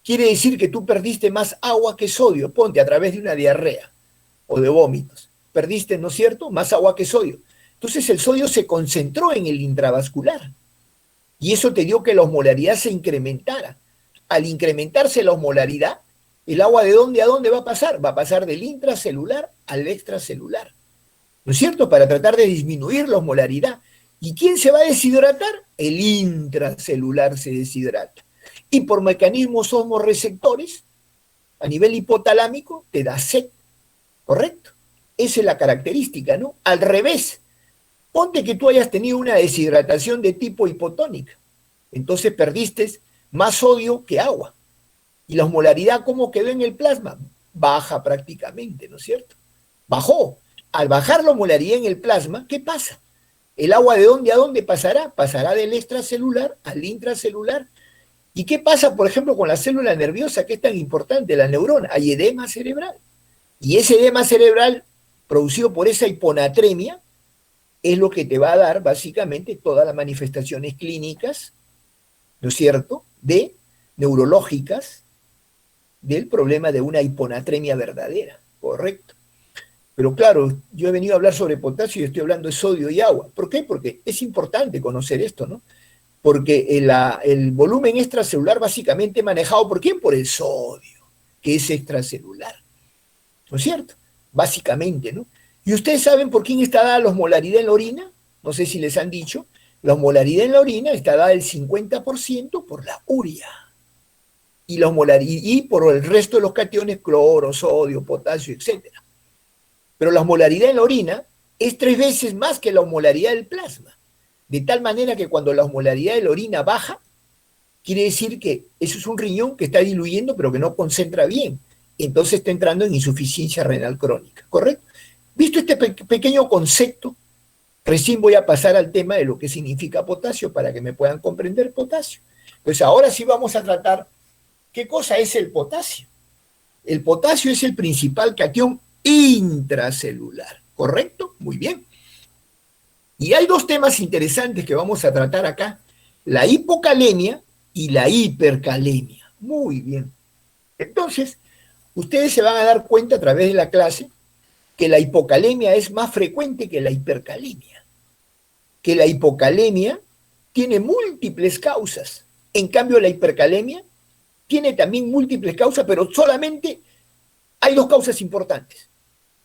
quiere decir que tú perdiste más agua que sodio, ponte a través de una diarrea o de vómitos. Perdiste, ¿no es cierto?, más agua que sodio. Entonces el sodio se concentró en el intravascular y eso te dio que la osmolaridad se incrementara. Al incrementarse la osmolaridad, ¿el agua de dónde a dónde va a pasar? Va a pasar del intracelular al extracelular, ¿no es cierto?, para tratar de disminuir la osmolaridad. ¿Y quién se va a deshidratar? El intracelular se deshidrata. Y por mecanismos osmorreceptores, a nivel hipotalámico, te da sed, ¿correcto? Esa es la característica, ¿no? Al revés, ponte que tú hayas tenido una deshidratación de tipo hipotónica, entonces perdiste más sodio que agua. ¿Y la osmolaridad cómo quedó en el plasma? Baja prácticamente, ¿no es cierto? Bajó. Al bajar la osmolaridad en el plasma, ¿qué pasa? ¿El agua de dónde a dónde pasará? Pasará del extracelular al intracelular. ¿Y qué pasa, por ejemplo, con la célula nerviosa, que es tan importante, la neurona? Hay edema cerebral. Y ese edema cerebral, producido por esa hiponatremia, es lo que te va a dar, básicamente, todas las manifestaciones clínicas, ¿no es cierto?, de neurológicas del problema de una hiponatremia verdadera, ¿correcto? Pero claro, yo he venido a hablar sobre potasio y estoy hablando de sodio y agua. ¿Por qué? Porque es importante conocer esto, ¿no? Porque el volumen extracelular básicamente manejado, ¿por quién? Por el sodio, que es extracelular, ¿no es cierto? Básicamente, ¿no? ¿Y ustedes saben por quién está dada la osmolaridad en la orina? No sé si les han dicho. La osmolaridad en la orina está dada el 50% por la urea. Y la osmolaridad, y por el resto de los cationes, cloro, sodio, potasio, etcétera. Pero la osmolaridad en la orina es 3 veces más que la osmolaridad del plasma. De tal manera que cuando la osmolaridad de la orina baja, quiere decir que eso es un riñón que está diluyendo pero que no concentra bien. Entonces está entrando en insuficiencia renal crónica, ¿correcto? Visto este pequeño concepto, recién voy a pasar al tema de lo que significa potasio para que me puedan comprender potasio. Pues ahora sí vamos a tratar qué cosa es el potasio. El potasio es el principal catión intracelular, ¿correcto? Muy bien. Y hay 2 temas interesantes que vamos a tratar acá, la hipocalemia y la hipercalemia. Muy bien. Entonces, ustedes se van a dar cuenta a través de la clase que la hipocalemia es más frecuente que la hipercalemia, que la hipocalemia tiene múltiples causas. En cambio, la hipercalemia tiene también múltiples causas, pero solamente hay 2 causas importantes.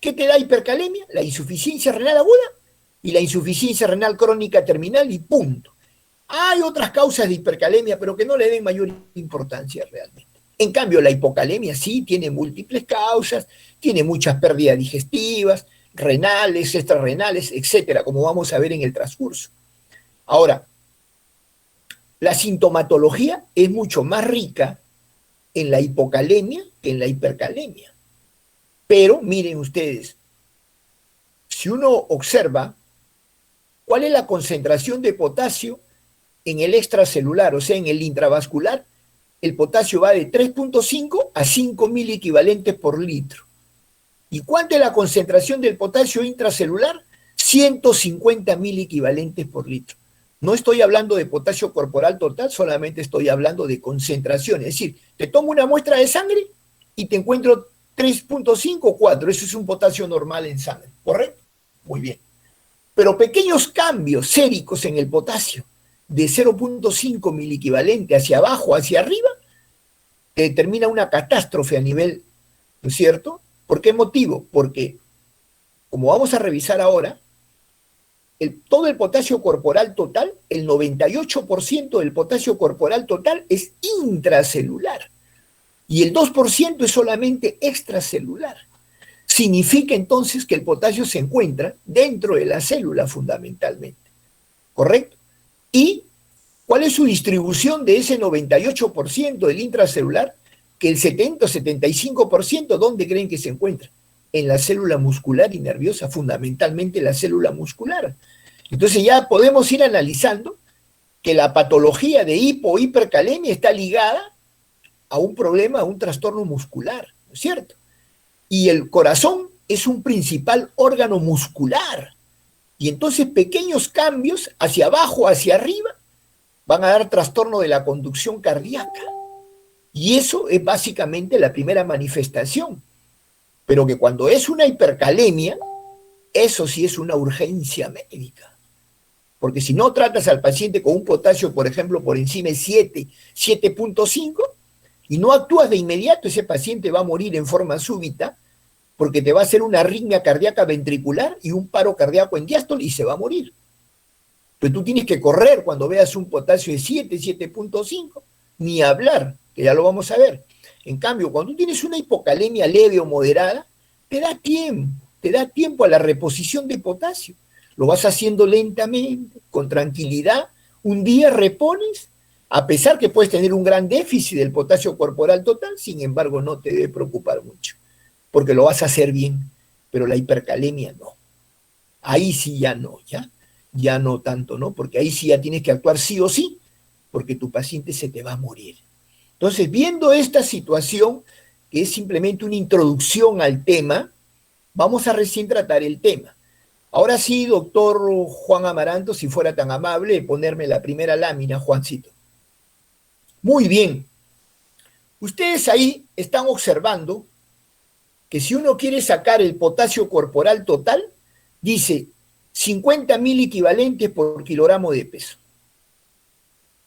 ¿Qué te da hipercalemia? La insuficiencia renal aguda y la insuficiencia renal crónica terminal y punto. Hay otras causas de hipercalemia, pero que no le den mayor importancia realmente. En cambio, la hipocalemia sí tiene múltiples causas, tiene muchas pérdidas digestivas, renales, extrarrenales, etcétera, como vamos a ver en el transcurso. Ahora, la sintomatología es mucho más rica en la hipocalemia que en la hipercalemia. Pero miren ustedes, si uno observa cuál es la concentración de potasio en el extracelular, o sea, en el intravascular, el potasio va de 3.5 a 5.000 equivalentes por litro. ¿Y cuánta es la concentración del potasio intracelular? 150.000 equivalentes por litro. No estoy hablando de potasio corporal total, solamente estoy hablando de concentración. Es decir, te tomo una muestra de sangre y te encuentro 3.5 o 4. Eso es un potasio normal en sangre, ¿correcto? Muy bien. Pero pequeños cambios séricos en el potasio, de 0.5 miliequivalente hacia abajo, hacia arriba, que determina una catástrofe a nivel, ¿no es cierto? ¿Por qué motivo? Porque, como vamos a revisar ahora, todo el potasio corporal total, el 98% del potasio corporal total es intracelular y el 2% es solamente extracelular. Significa entonces que el potasio se encuentra dentro de la célula fundamentalmente, ¿correcto? ¿Y cuál es su distribución de ese 98% del intracelular? Que el 70 o 75%, ¿dónde creen que se encuentra? En la célula muscular y nerviosa, fundamentalmente la célula muscular. Entonces ya podemos ir analizando que la patología de hipercalemia está ligada a un problema, a un trastorno muscular, ¿no es cierto? Y el corazón es un principal órgano muscular. Y entonces pequeños cambios hacia abajo, hacia arriba, van a dar trastorno de la conducción cardíaca. Y eso es básicamente la primera manifestación. Pero que cuando es una hipercalemia, eso sí es una urgencia médica. Porque si no tratas al paciente con un potasio, por ejemplo, por encima de 7, 7.5, y no actúas de inmediato, ese paciente va a morir en forma súbita, porque te va a hacer una arritmia cardíaca ventricular y un paro cardíaco en diástole y se va a morir. Pero tú tienes que correr cuando veas un potasio de 7, 7.5, ni hablar, que ya lo vamos a ver. En cambio, cuando tú tienes una hipocalemia leve o moderada, te da tiempo a la reposición de potasio. Lo vas haciendo lentamente, con tranquilidad. Un día repones, a pesar que puedes tener un gran déficit del potasio corporal total, sin embargo, no te debe preocupar mucho, porque lo vas a hacer bien, pero la hipercalemia no. Ahí sí ya no, ya no tanto, ¿no? Porque ahí sí ya tienes que actuar sí o sí, porque tu paciente se te va a morir. Entonces, viendo esta situación, que es simplemente una introducción al tema, vamos a recién tratar el tema. Ahora sí, doctor Juan Amaranto, si fuera tan amable de ponerme la primera lámina, Juancito. Muy bien. Ustedes ahí están observando que si uno quiere sacar el potasio corporal total, dice 50.000 equivalentes por kilogramo de peso.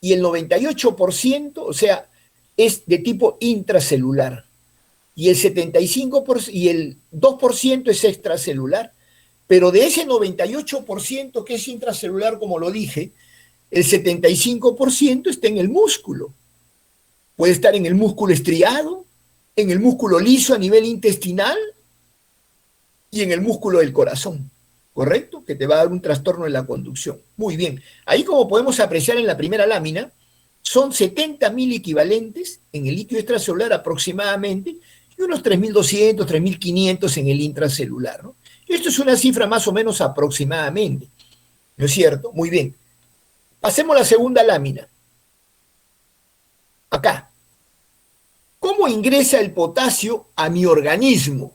Y el 98%, o sea, es de tipo intracelular. Y el 75% y el 2% es extracelular. Pero de ese 98% que es intracelular, como lo dije, el 75% está en el músculo. Puede estar en el músculo estriado, en el músculo liso a nivel intestinal y en el músculo del corazón, ¿correcto? Que te va a dar un trastorno en la conducción. Muy bien. Ahí, como podemos apreciar en la primera lámina, son 70.000 equivalentes en el líquido extracelular aproximadamente y unos 3.200, 3.500 en el intracelular, ¿no? Esto es una cifra más o menos aproximadamente, ¿no es cierto? Muy bien. Pasemos a la segunda lámina. Acá. ¿Cómo ingresa el potasio a mi organismo?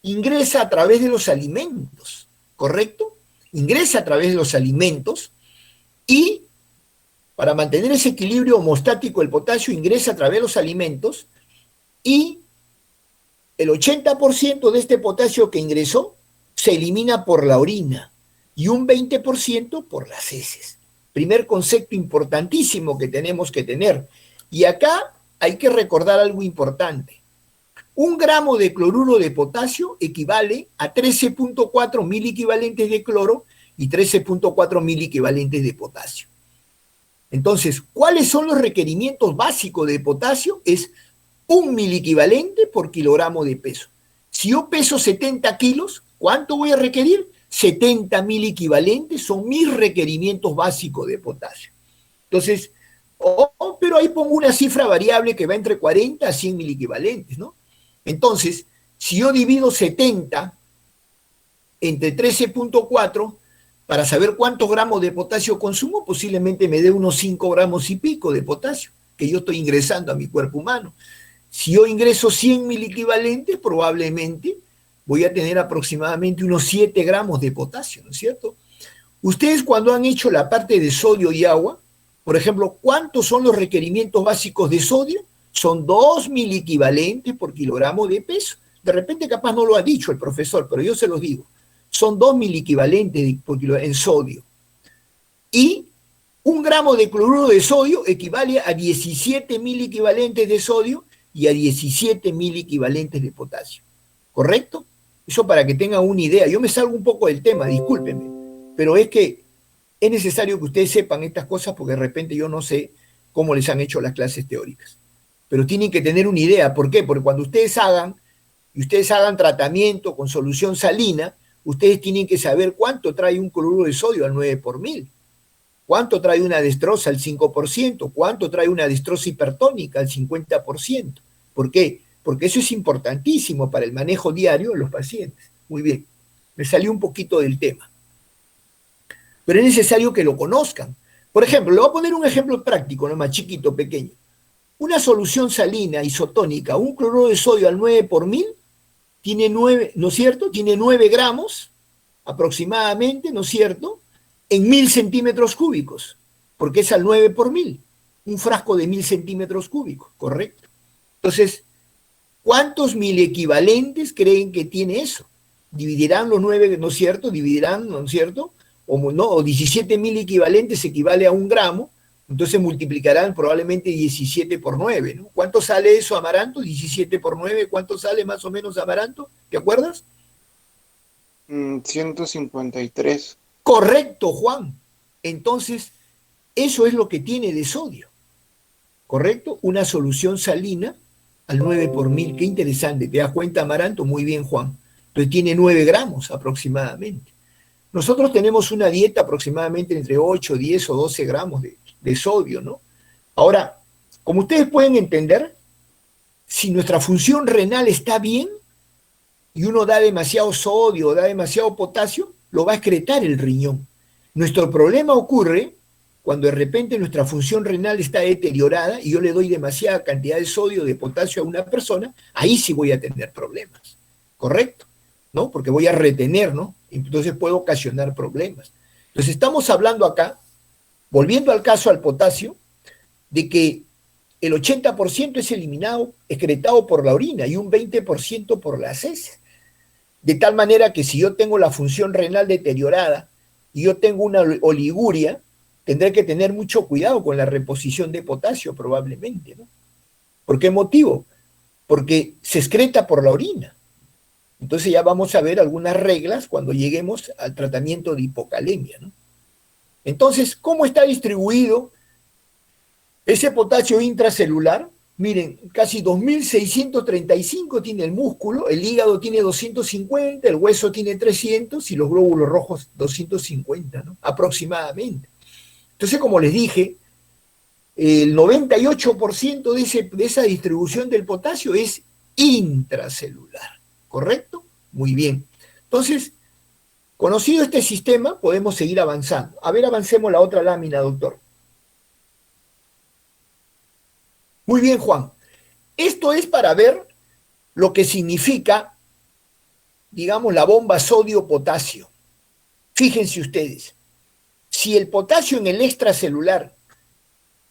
Ingresa a través de los alimentos, ¿correcto? Ingresa a través de los alimentos y para mantener ese equilibrio homostático el potasio ingresa a través de los alimentos y el 80% de este potasio que ingresó se elimina por la orina y un 20% por las heces. Primer concepto importantísimo que tenemos que tener. Y acá hay que recordar algo importante. 1 gramo de cloruro de potasio equivale a 13.4 mil equivalentes de cloro y 13.4 mil equivalentes de potasio. Entonces, ¿cuáles son los requerimientos básicos de potasio? Es 1 miliequivalente por kilogramo de peso. Si yo peso 70 kilos, ¿cuánto voy a requerir? 70.000 equivalentes son mis requerimientos básicos de potasio. Entonces, pero ahí pongo una cifra variable que va entre 40 a 100 mil equivalentes, ¿no? Entonces, si yo divido 70 entre 13.4 para saber cuántos gramos de potasio consumo, posiblemente me dé unos 5 gramos y pico de potasio que yo estoy ingresando a mi cuerpo humano. Si yo ingreso 100 mil equivalentes, probablemente voy a tener aproximadamente unos 7 gramos de potasio, ¿no es cierto? Ustedes cuando han hecho la parte de sodio y agua, por ejemplo, ¿cuántos son los requerimientos básicos de sodio? Son 2 miliequivalentes por kilogramo de peso. De repente capaz no lo ha dicho el profesor, pero yo se los digo. Son 2 miliequivalentes por kilogramo en sodio. Y 1 gramo de cloruro de sodio equivale a 17 miliequivalentes de sodio y a 17 miliequivalentes de potasio. ¿Correcto? Eso para que tengan una idea. Yo me salgo un poco del tema, discúlpenme, pero es que es necesario que ustedes sepan estas cosas porque de repente yo no sé cómo les han hecho las clases teóricas. Pero tienen que tener una idea. ¿Por qué? Porque cuando ustedes hagan tratamiento con solución salina, ustedes tienen que saber cuánto trae un cloruro de sodio al 9 por mil, cuánto trae una destroza al 5%, cuánto trae una destroza hipertónica al 50%. ¿Por qué? Porque eso es importantísimo para el manejo diario de los pacientes. Muy bien, me salió un poquito del tema. Pero es necesario que lo conozcan. Por ejemplo, le voy a poner un ejemplo práctico, nomás chiquito, pequeño. Una solución salina isotónica, un cloruro de sodio al 9 por mil, tiene 9, ¿no es cierto? Tiene 9 gramos aproximadamente, ¿no es cierto? En 1000 centímetros cúbicos, porque es al 9 por mil, un frasco de 1000 centímetros cúbicos, ¿correcto? Entonces, ¿cuántos miliequivalentes creen que tiene eso? Dividirán los 9, ¿no es cierto? Dividirán, ¿no es cierto? O 17 miliequivalentes equivale a 1 gramo, entonces multiplicarán probablemente 17 por 9, ¿no? ¿Cuánto sale eso, Amaranto? 17 por 9, ¿cuánto sale más o menos, Amaranto? ¿Te acuerdas? 153. Correcto, Juan. Entonces, eso es lo que tiene de sodio, ¿correcto? Una solución salina al 9 por 1000. Qué interesante. ¿Te das cuenta, Amaranto? Muy bien, Juan. Entonces tiene 9 gramos aproximadamente. Nosotros tenemos una dieta aproximadamente entre 8, 10 o 12 gramos de sodio, ¿no? Ahora, como ustedes pueden entender, si nuestra función renal está bien y uno da demasiado sodio o da demasiado potasio, lo va a excretar el riñón. Nuestro problema ocurre cuando de repente nuestra función renal está deteriorada y yo le doy demasiada cantidad de sodio, de potasio a una persona, ahí sí voy a tener problemas, ¿correcto? ¿No? Porque voy a retener, ¿no? Entonces puedo ocasionar problemas. Entonces estamos hablando acá, volviendo al caso al potasio, de que el 80% es eliminado, excretado por la orina y un 20% por las heces. De tal manera que si yo tengo la función renal deteriorada y yo tengo una oliguria, tendré que tener mucho cuidado con la reposición de potasio probablemente, ¿no? ¿Por qué motivo? Porque se excreta por la orina. Entonces ya vamos a ver algunas reglas cuando lleguemos al tratamiento de hipocalemia, ¿no? Entonces, ¿cómo está distribuido ese potasio intracelular? Miren, casi 2635 tiene el músculo, el hígado tiene 250, el hueso tiene 300 y los glóbulos rojos 250, ¿no? Aproximadamente. Entonces, como les dije, el 98% de esa distribución del potasio es intracelular, ¿correcto? Muy bien. Entonces, conocido este sistema, podemos seguir avanzando. A ver, avancemos la otra lámina, doctor. Muy bien, Juan. Esto es para ver lo que significa, digamos, la bomba sodio-potasio. Fíjense ustedes, si el potasio en el extracelular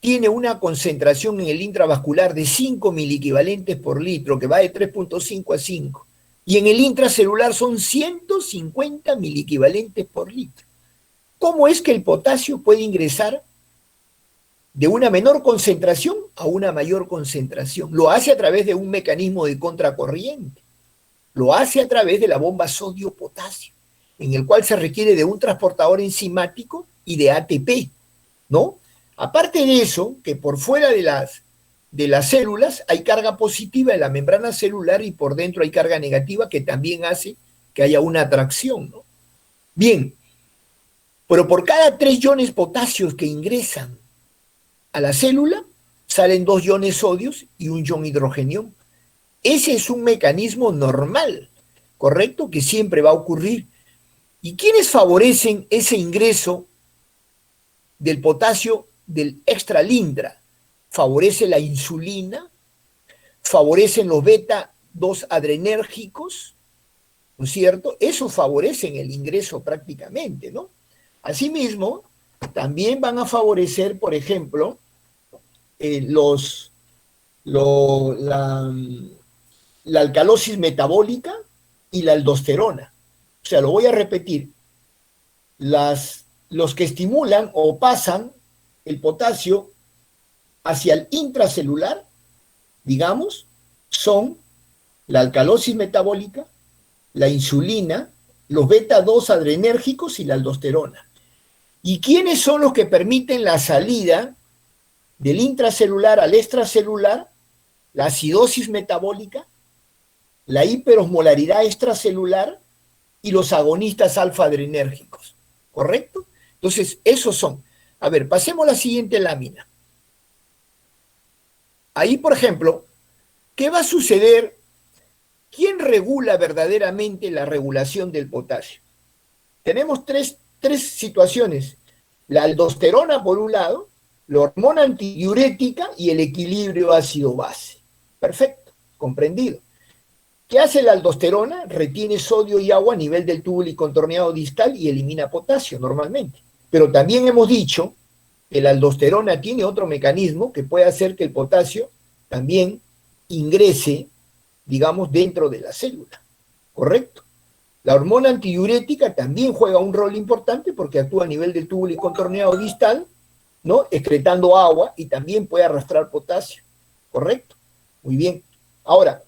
tiene una concentración en el intravascular de 5 miliequivalentes por litro, que va de 3.5 a 5, y en el intracelular son 150 miliequivalentes por litro. ¿Cómo es que el potasio puede ingresar de una menor concentración a una mayor concentración? Lo hace a través de un mecanismo de contracorriente. Lo hace a través de la bomba sodio-potasio, en el cual se requiere de un transportador enzimático y de ATP, ¿no? Aparte de eso, que por fuera de las células hay carga positiva en la membrana celular y por dentro hay carga negativa que también hace que haya una atracción, ¿no? Bien, pero por cada 3 iones potasios que ingresan a la célula, salen 2 iones sodios y 1 ion hidrogenio. Ese es un mecanismo normal, ¿correcto? Que siempre va a ocurrir. ¿Y quiénes favorecen ese ingreso del potasio del extralindra? Favorece la insulina, favorecen los beta-2 adrenérgicos, ¿no es cierto? Eso favorecen el ingreso prácticamente, ¿no? Asimismo, también van a favorecer, por ejemplo, la alcalosis metabólica y la aldosterona. O sea, lo voy a repetir. Los que estimulan o pasan el potasio hacia el intracelular, digamos, son la alcalosis metabólica, la insulina, los beta-2 adrenérgicos y la aldosterona. ¿Y quiénes son los que permiten la salida del intracelular al extracelular? La acidosis metabólica, la hiperosmolaridad extracelular y los agonistas alfa-adrenérgicos, ¿correcto? Entonces, esos son. A ver, pasemos a la siguiente lámina. Ahí, por ejemplo, ¿qué va a suceder? ¿Quién regula verdaderamente la regulación del potasio? Tenemos tres situaciones. La aldosterona, por un lado, la hormona antidiurética y el equilibrio ácido-base. Perfecto, comprendido. ¿Qué hace la aldosterona? Retiene sodio y agua a nivel del túbulo y contorneado distal y elimina potasio normalmente. Pero también hemos dicho que la aldosterona tiene otro mecanismo que puede hacer que el potasio también ingrese, digamos, dentro de la célula, ¿correcto? La hormona antidiurética también juega un rol importante porque actúa a nivel del túbulo y contorneado distal, ¿no? Excretando agua y también puede arrastrar potasio, ¿correcto? Muy bien. Ahora,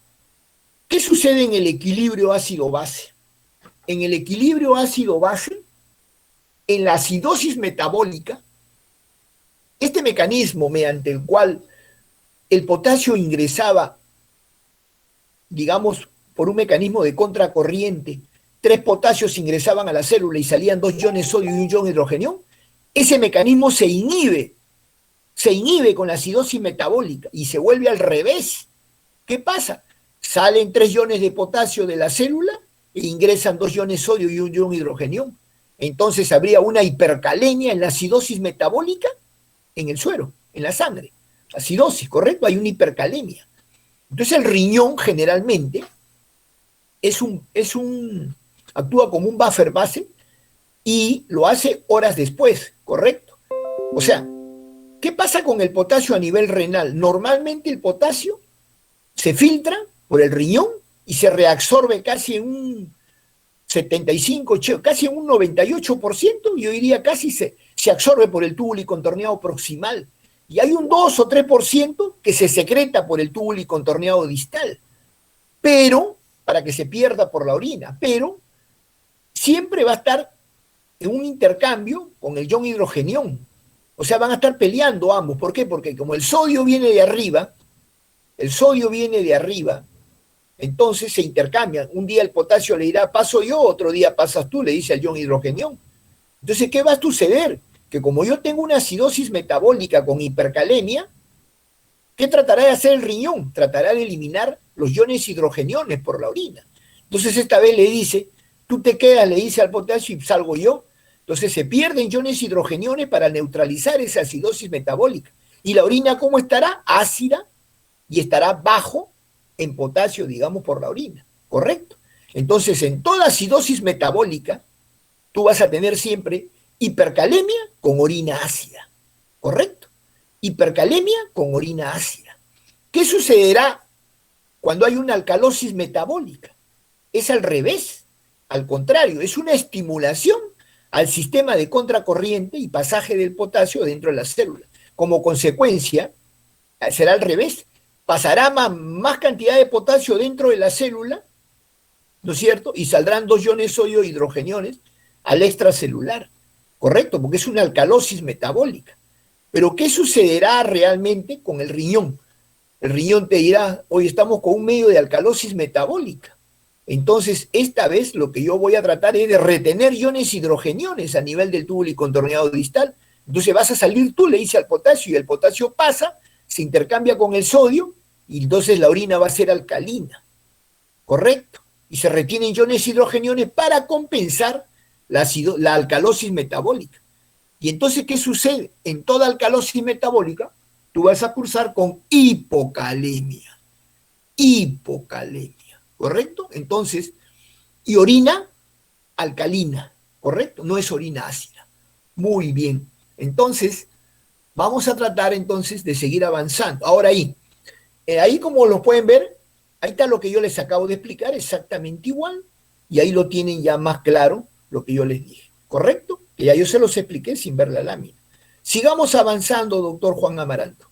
¿qué sucede en el equilibrio ácido-base? En el equilibrio ácido-base, en la acidosis metabólica, este mecanismo mediante el cual el potasio ingresaba, digamos, por un mecanismo de contracorriente, 3 potasios ingresaban a la célula y salían 2 iones sodio y un ion hidrogenión, ese mecanismo se inhibe con la acidosis metabólica y se vuelve al revés. ¿Qué pasa? Salen 3 iones de potasio de la célula e ingresan 2 iones sodio y un ion hidrogenión. Entonces habría una hipercalemia en la acidosis metabólica en el suero, en la sangre. Acidosis, ¿correcto? Hay una hipercalemia. Entonces el riñón generalmente actúa como un buffer base y lo hace horas después, ¿correcto? O sea, ¿qué pasa con el potasio a nivel renal? Normalmente el potasio se filtra por el riñón y se reabsorbe casi en un 75, casi en un 98%, yo diría casi se absorbe por el túbulo y contorneado proximal. Y hay un 2 o 3% que se secreta por el túbulo y contorneado distal, pero, para que se pierda por la orina, pero siempre va a estar en un intercambio con el ion hidrogenión. O sea, van a estar peleando ambos. ¿Por qué? Porque como el sodio viene de arriba, entonces se intercambian. Un día el potasio le dirá, paso yo, otro día pasas tú, le dice al ion hidrogenión. Entonces, ¿qué va a suceder? Que como yo tengo una acidosis metabólica con hipercalemia, ¿qué tratará de hacer el riñón? Tratará de eliminar los iones hidrogeniones por la orina. Entonces esta vez le dice, tú te quedas, le dice al potasio y salgo yo. Entonces se pierden iones hidrogeniones para neutralizar esa acidosis metabólica. ¿Y la orina cómo estará? Ácida y estará bajo en potasio, digamos, por la orina. ¿Correcto? Entonces en toda acidosis metabólica, tú vas a tener siempre hipercalemia con orina ácida. ¿Correcto? Hipercalemia con orina ácida. ¿Qué sucederá cuando hay una alcalosis metabólica? Es al revés, al contrario, es una estimulación al sistema de contracorriente y pasaje del potasio dentro de la célula. Como consecuencia, será al revés, pasará más cantidad de potasio dentro de la célula, ¿no es cierto? Y saldrán 2 iones sodio e hidrogeniones al extracelular, ¿correcto? Porque es una alcalosis metabólica. Pero ¿qué sucederá realmente con el riñón? El riñón te dirá, hoy estamos con un medio de alcalosis metabólica. Entonces, esta vez lo que yo voy a tratar es de retener iones hidrogeniones a nivel del túbulo y contorneado distal. Entonces vas a salir tú, le dice al potasio, y el potasio pasa, se intercambia con el sodio, y entonces la orina va a ser alcalina. ¿Correcto? Y se retienen iones hidrogeniones para compensar la alcalosis metabólica. Y entonces, ¿qué sucede? En toda alcalosis metabólica, tú vas a cursar con hipocalemia. Hipocalemia, ¿correcto? Entonces, y orina alcalina, ¿correcto? No es orina ácida. Muy bien. Entonces, vamos a tratar entonces de seguir avanzando. Ahora ahí como lo pueden ver, ahí está lo que yo les acabo de explicar, exactamente igual, y ahí lo tienen ya más claro lo que yo les dije, ¿correcto? Que ya yo se los expliqué sin ver la lámina. Sigamos avanzando, doctor Juan Amaranto.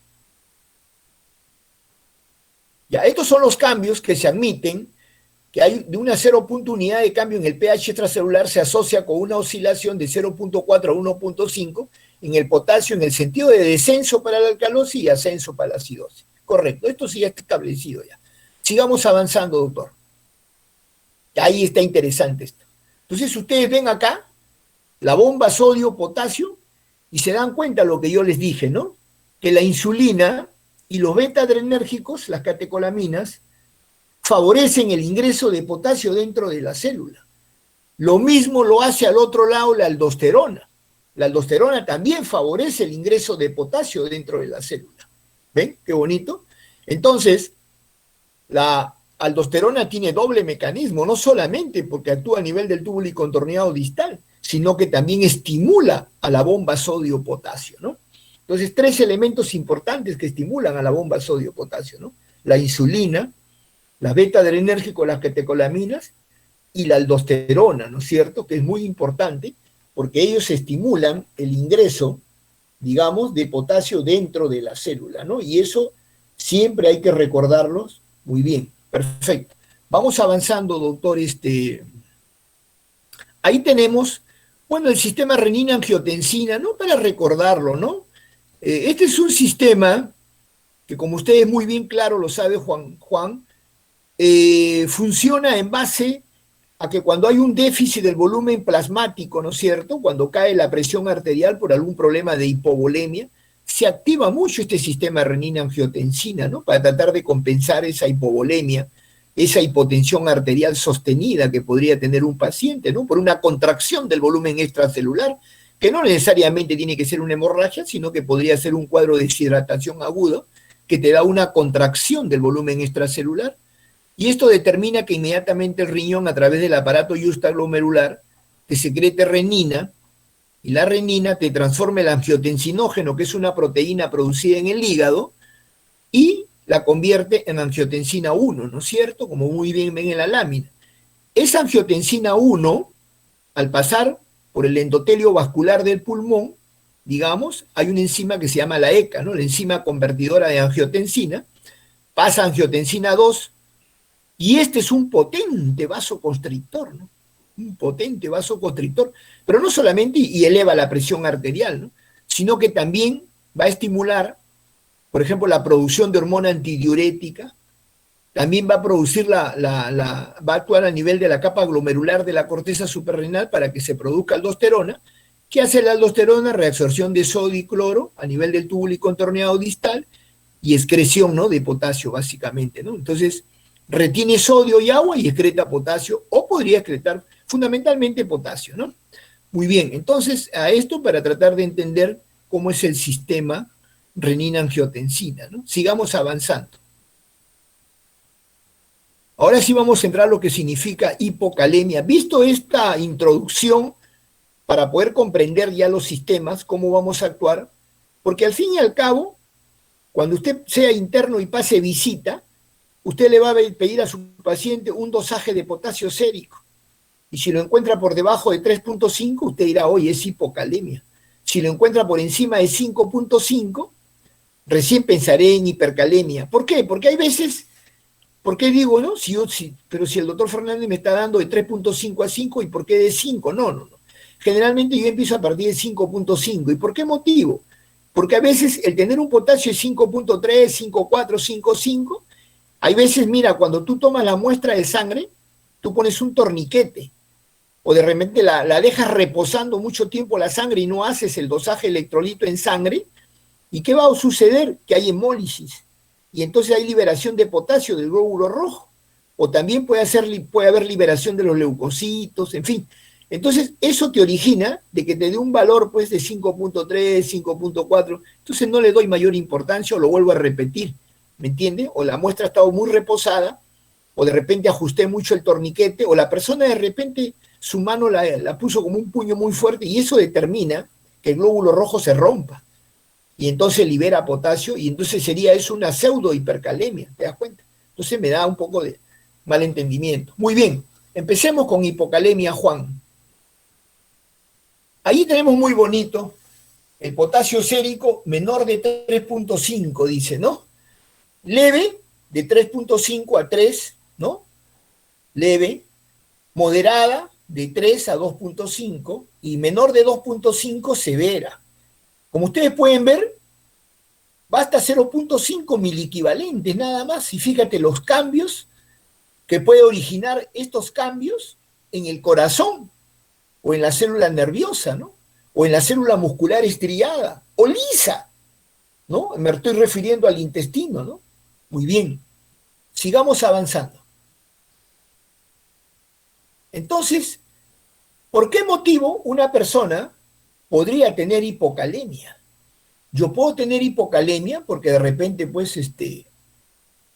Ya, estos son los cambios que se admiten, que hay de una 0,1 unidad de cambio en el pH extracelular se asocia con una oscilación de 0,4 a 1,5 en el potasio en el sentido de descenso para la alcalosis y ascenso para la acidosis. Correcto, esto sí ya está establecido ya. Sigamos avanzando, doctor. Ahí está interesante esto. Entonces ustedes ven acá la bomba sodio-potasio y se dan cuenta de lo que yo les dije, ¿no? Que la insulina y los beta-adrenérgicos, las catecolaminas, favorecen el ingreso de potasio dentro de la célula. Lo mismo lo hace al otro lado la aldosterona. La aldosterona también favorece el ingreso de potasio dentro de la célula. ¿Ven? Qué bonito. Entonces, la aldosterona tiene doble mecanismo, no solamente porque actúa a nivel del túbulo y contorneado distal, sino que también estimula a la bomba sodio-potasio, ¿no? Entonces, 3 elementos importantes que estimulan a la bomba sodio-potasio, ¿no? la insulina, las beta-adrenérgicos, las catecolaminas y la aldosterona, ¿no es cierto? Que es muy importante porque ellos estimulan el ingreso, digamos, de potasio dentro de la célula, ¿no? Y eso siempre hay que recordarlos muy bien. Perfecto. Vamos avanzando, doctor. Ahí tenemos, bueno, el sistema renina-angiotensina, ¿no? Para recordarlo, ¿no? Este es un sistema que, como ustedes muy bien claro lo sabe Juan, funciona en base a que cuando hay un déficit del volumen plasmático, ¿no es cierto? Cuando cae la presión arterial por algún problema de hipovolemia, se activa mucho este sistema renina-angiotensina, ¿no? Para tratar de compensar esa hipovolemia, esa hipotensión arterial sostenida que podría tener un paciente, ¿no? Por una contracción del volumen extracelular, que no necesariamente tiene que ser una hemorragia, sino que podría ser un cuadro de deshidratación agudo, que te da una contracción del volumen extracelular, y esto determina que inmediatamente el riñón, a través del aparato justaglomerular, te secrete renina, y la renina te transforma el angiotensinógeno, que es una proteína producida en el hígado, y la convierte en angiotensina 1, ¿no es cierto? Como muy bien ven en la lámina. Esa angiotensina 1, al pasar por el endotelio vascular del pulmón, digamos, hay una enzima que se llama la ECA, ¿no? La enzima convertidora de angiotensina, pasa a angiotensina 2, y este es un potente vasoconstrictor, ¿no? Un potente vasoconstrictor, pero no solamente y eleva la presión arterial, ¿no? Sino que también va a estimular, por ejemplo, la producción de hormona antidiurética, también va a producir va a actuar a nivel de la capa glomerular de la corteza suprarrenal para que se produzca aldosterona. ¿Qué hace la aldosterona? Reabsorción de sodio y cloro a nivel del túbulo contorneado distal y excreción, ¿no? De potasio, básicamente, ¿no? Entonces, retiene sodio y agua y excreta potasio, o podría excretar fundamentalmente potasio, ¿no? Muy bien, entonces a esto para tratar de entender cómo es el sistema renina-angiotensina, ¿no? Sigamos avanzando. Ahora sí vamos a entrar a lo que significa hipocalemia. Visto esta introducción, para poder comprender ya los sistemas, cómo vamos a actuar, porque al fin y al cabo, cuando usted sea interno y pase visita, usted le va a pedir a su paciente un dosaje de potasio sérico. Y si lo encuentra por debajo de 3.5, usted dirá, oye, es hipocalemia. Si lo encuentra por encima de 5.5, recién pensaré en hipercalemia. ¿Por qué? Porque hay veces, ¿por qué digo, no? Pero si el doctor Fernández me está dando de 3.5 a 5, ¿y por qué de 5? No. Generalmente yo empiezo a partir de 5.5. ¿Y por qué motivo? Porque a veces el tener un potasio de 5.3, 5.4, 5.5, hay veces, mira, cuando tú tomas la muestra de sangre, tú pones un torniquete, o de repente la dejas reposando mucho tiempo la sangre y no haces el dosaje electrolito en sangre, ¿y qué va a suceder? Que hay hemólisis, y entonces hay liberación de potasio del glóbulo rojo, o también puede haber liberación de los leucocitos, en fin. Entonces, eso te origina de que te dé un valor pues de 5.3, 5.4, entonces no le doy mayor importancia o lo vuelvo a repetir, ¿me entiende? O la muestra ha estado muy reposada, o de repente ajusté mucho el torniquete, o la persona de repente su mano la puso como un puño muy fuerte, y eso determina que el glóbulo rojo se rompa, y entonces libera potasio, y entonces sería eso una pseudo hipercalemia, ¿te das cuenta? Entonces me da un poco de malentendimiento. Muy bien, empecemos con hipocalemia, Juan. Ahí tenemos muy bonito el potasio sérico menor de 3.5, dice, ¿no? Leve, de 3.5 a 3, ¿no? Leve, moderada, de 3 a 2.5, y menor de 2.5, severa. Como ustedes pueden ver, basta 0.5 miliequivalentes nada más, y fíjate los cambios que puede originar estos cambios en el corazón, o en la célula nerviosa, ¿no? O en la célula muscular estriada, o lisa, ¿no? Me estoy refiriendo al intestino, ¿no? Muy bien, sigamos avanzando. Entonces, ¿por qué motivo una persona podría tener hipocalemia? Yo puedo tener hipocalemia porque de repente, pues,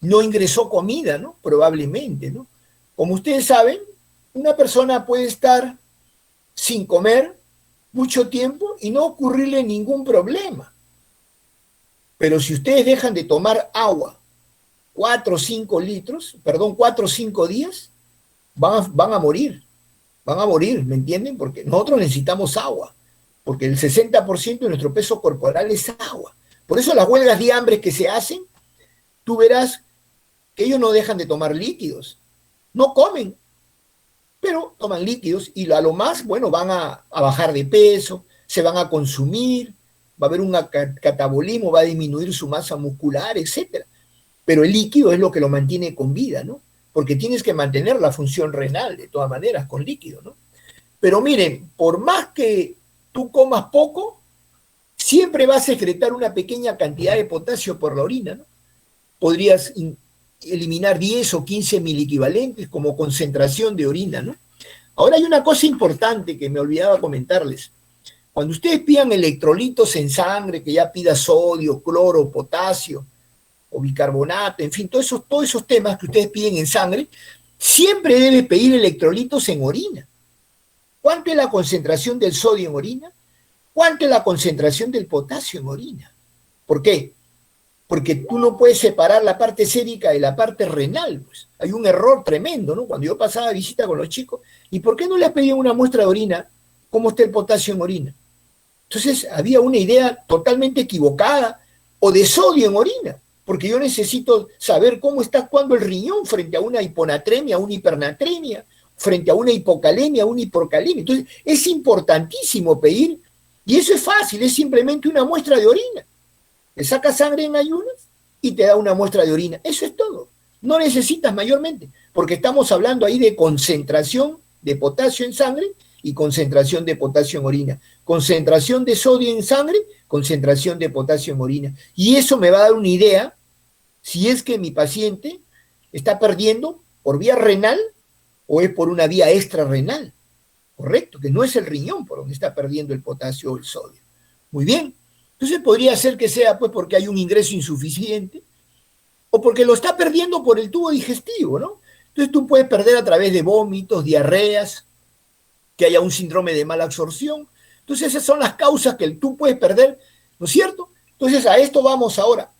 no ingresó comida, ¿no? Probablemente, ¿no? Como ustedes saben, una persona puede estar sin comer mucho tiempo y no ocurrirle ningún problema. Pero si ustedes dejan de tomar agua 4 o 5 litros, perdón, 4 o 5 días, van a morir, ¿me entienden? Porque nosotros necesitamos agua, porque el 60% de nuestro peso corporal es agua. Por eso las huelgas de hambre que se hacen, tú verás que ellos no dejan de tomar líquidos, no comen, pero toman líquidos y a lo más, bueno, van a bajar de peso, se van a consumir, va a haber un catabolismo, va a disminuir su masa muscular, etcétera. Pero el líquido es lo que lo mantiene con vida, ¿no? Porque tienes que mantener la función renal, de todas maneras, con líquido, ¿no? Pero miren, por más que tú comas poco, siempre vas a secretar una pequeña cantidad de potasio por la orina, ¿no? Podrías eliminar 10 o 15 miliequivalentes como concentración de orina, ¿no? Ahora hay una cosa importante que me olvidaba comentarles. Cuando ustedes pidan electrolitos en sangre, que ya pida sodio, cloro, potasio o bicarbonato, en fin, todos esos temas que ustedes piden en sangre, siempre debe pedir electrolitos en orina. ¿Cuánto es la concentración del sodio en orina? ¿Cuánto es la concentración del potasio en orina? ¿Por qué? Porque tú no puedes separar la parte sérica de la parte renal, pues. Hay un error tremendo, ¿no? Cuando yo pasaba visita con los chicos, ¿y por qué no les pedían una muestra de orina? ¿Cómo está el potasio en orina? Entonces había una idea totalmente equivocada, o de sodio en orina, porque yo necesito saber cómo está actuando el riñón frente a una hiponatremia, a una hipernatremia, frente a una hipocalemia, a una hiporcalemia. Entonces es importantísimo pedir, y eso es fácil, es simplemente una muestra de orina. Le sacas sangre en ayunas y te da una muestra de orina. Eso es todo. No necesitas mayormente, porque estamos hablando ahí de concentración de potasio en sangre y concentración de potasio en orina. Concentración de sodio en sangre, concentración de potasio en orina. Y eso me va a dar una idea si es que mi paciente está perdiendo por vía renal o es por una vía extrarrenal. Correcto, que no es el riñón por donde está perdiendo el potasio o el sodio. Muy bien. Entonces podría ser que sea pues porque hay un ingreso insuficiente o porque lo está perdiendo por el tubo digestivo, ¿no? Entonces tú puedes perder a través de vómitos, diarreas, que haya un síndrome de mala absorción. Entonces esas son las causas que tú puedes perder, ¿no es cierto? Entonces a esto vamos ahora.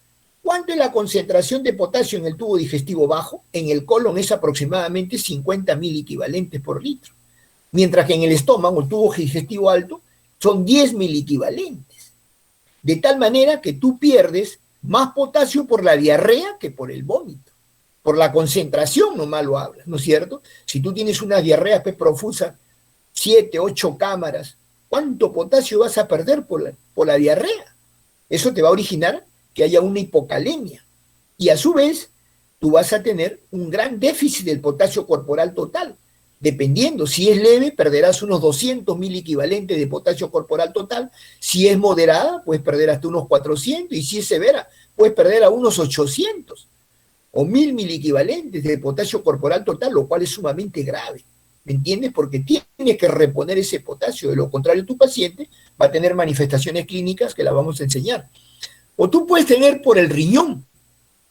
¿Cuánto es la concentración de potasio en el tubo digestivo bajo? En el colon es aproximadamente 50 miliequivalentes por litro, mientras que en el estómago, el tubo digestivo alto, son 10 miliequivalentes. De tal manera que tú pierdes más potasio por la diarrea que por el vómito. Por la concentración nomás lo hablas, ¿no es cierto? Si tú tienes una diarrea pues, profusa, 7, 8 cámaras, ¿cuánto potasio vas a perder por la diarrea? Eso te va a originar que haya una hipocalemia. Y a su vez, tú vas a tener un gran déficit del potasio corporal total. Dependiendo, si es leve, perderás unos 200 miliequivalentes de potasio corporal total. Si es moderada, puedes perder hasta unos 400. Y si es severa, puedes perder a unos 800 o 1000 miliequivalentes de potasio corporal total, lo cual es sumamente grave. ¿Me entiendes? Porque tienes que reponer ese potasio. De lo contrario, tu paciente va a tener manifestaciones clínicas que las vamos a enseñar. O tú puedes tener por el riñón,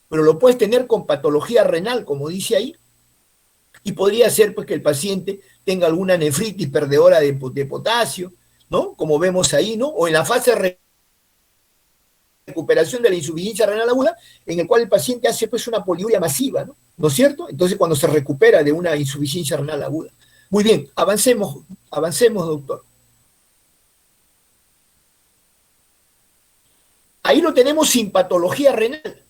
pero lo puedes tener con patología renal, como dice ahí, y podría ser pues, que el paciente tenga alguna nefritis perdedora de potasio, ¿no? Como vemos ahí, ¿no? O en la fase de recuperación de la insuficiencia renal aguda, en el cual el paciente hace pues una poliuria masiva, ¿no? ¿No es cierto? Entonces cuando se recupera de una insuficiencia renal aguda. Muy bien, avancemos, doctor. Ahí lo tenemos sin patología renal.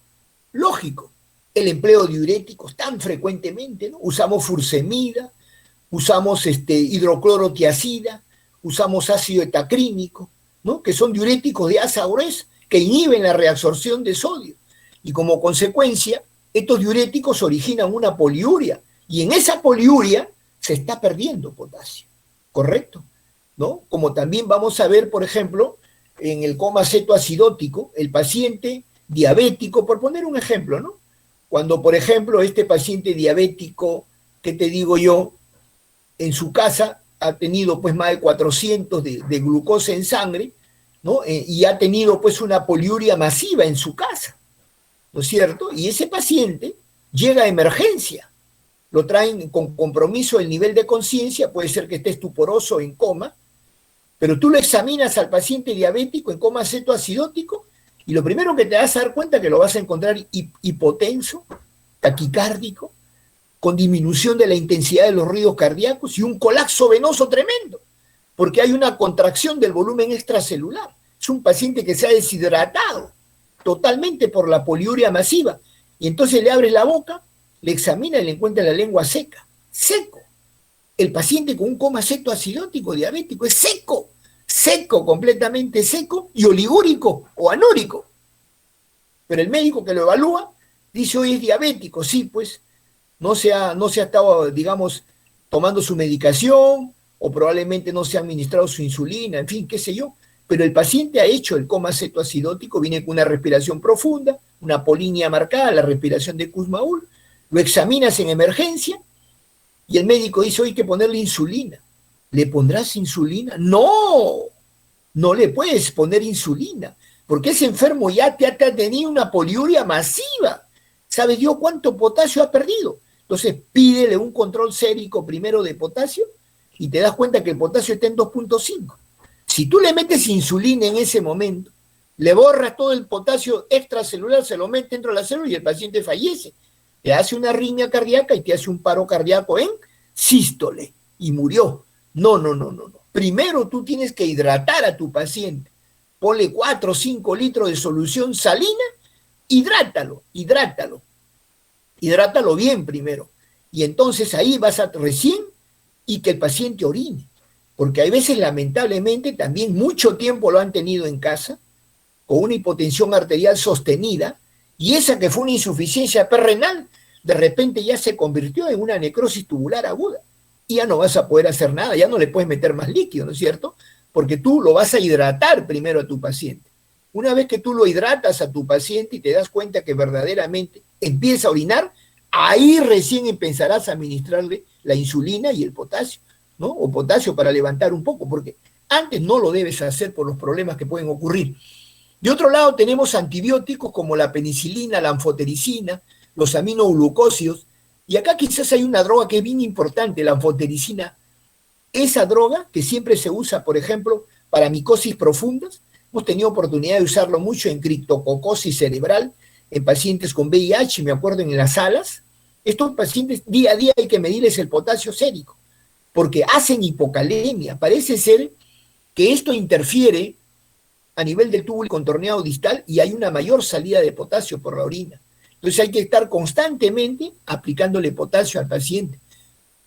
Lógico. El empleo de diuréticos tan frecuentemente, ¿no? Usamos fursemida, usamos hidroclorotiazida, usamos ácido etacrínico, ¿no? Que son diuréticos de asa gruesa que inhiben la reabsorción de sodio. Y como consecuencia, estos diuréticos originan una poliuria, y en esa poliuria se está perdiendo potasio, ¿correcto? ¿No? Como también vamos a ver, por ejemplo, en el coma cetoacidótico, el paciente diabético, por poner un ejemplo, ¿no? Cuando, por ejemplo, este paciente diabético, ¿qué te digo yo? En su casa ha tenido pues más de 400 de glucosa en sangre, ¿no? Y ha tenido pues una poliuria masiva en su casa, ¿no es cierto? Y ese paciente llega a emergencia, lo traen con compromiso del nivel de conciencia, puede ser que esté estuporoso en coma, pero tú lo examinas al paciente diabético en coma cetoacidótico y lo primero que te vas a dar cuenta es que lo vas a encontrar hipotenso, taquicárdico, con disminución de la intensidad de los ruidos cardíacos y un colapso venoso tremendo, porque hay una contracción del volumen extracelular. Es un paciente que se ha deshidratado totalmente por la poliuria masiva. Y entonces le abres la boca, le examina y le encuentra la lengua seca. Seco. El paciente con un coma cetoacidótico diabético es seco. Seco, completamente seco y oligúrico o anúrico. Pero el médico que lo evalúa dice, hoy es diabético. Sí, pues no se ha estado, digamos, tomando su medicación o probablemente no se ha administrado su insulina, en fin, qué sé yo. Pero el paciente ha hecho el coma cetoacidótico, viene con una respiración profunda, una apolínea marcada, la respiración de Kussmaul, lo examinas en emergencia y el médico dice, hoy hay que ponerle insulina. ¿Le pondrás insulina? No, no le puedes poner insulina, porque ese enfermo ya te ha tenido una poliuria masiva. ¿Sabe Dios cuánto potasio ha perdido? Entonces pídele un control sérico primero de potasio y te das cuenta que el potasio está en 2.5. Si tú le metes insulina en ese momento, le borras todo el potasio extracelular, se lo mete dentro de la célula y el paciente fallece. Te hace una arritmia cardíaca y te hace un paro cardíaco en sístole y murió. No, no, no, no, no. Primero tú tienes que hidratar a tu paciente. Ponle 4 o 5 litros de solución salina, hidrátalo, hidrátalo. Hidrátalo bien primero. Y entonces ahí vas a recién y que el paciente orine. Porque hay veces, lamentablemente, también mucho tiempo lo han tenido en casa, con una hipotensión arterial sostenida, y esa que fue una insuficiencia renal, de repente ya se convirtió en una necrosis tubular aguda. Y ya no vas a poder hacer nada, ya no le puedes meter más líquido, ¿no es cierto? Porque tú lo vas a hidratar primero a tu paciente. Una vez que tú lo hidratas a tu paciente y te das cuenta que verdaderamente empieza a orinar, ahí recién empezarás a administrarle la insulina y el potasio, ¿no? O potasio para levantar un poco, porque antes no lo debes hacer por los problemas que pueden ocurrir. De otro lado tenemos antibióticos como la penicilina, la anfotericina, los aminoglucósidos, y acá quizás hay una droga que es bien importante, la anfotericina. Esa droga que siempre se usa, por ejemplo, para micosis profundas, hemos tenido oportunidad de usarlo mucho en criptococosis cerebral, en pacientes con VIH, me acuerdo en las salas. Estos pacientes día a día hay que medirles el potasio sérico, porque hacen hipocalemia. Parece ser que esto interfiere a nivel del túbulo contorneado distal y hay una mayor salida de potasio por la orina. Entonces hay que estar constantemente aplicándole potasio al paciente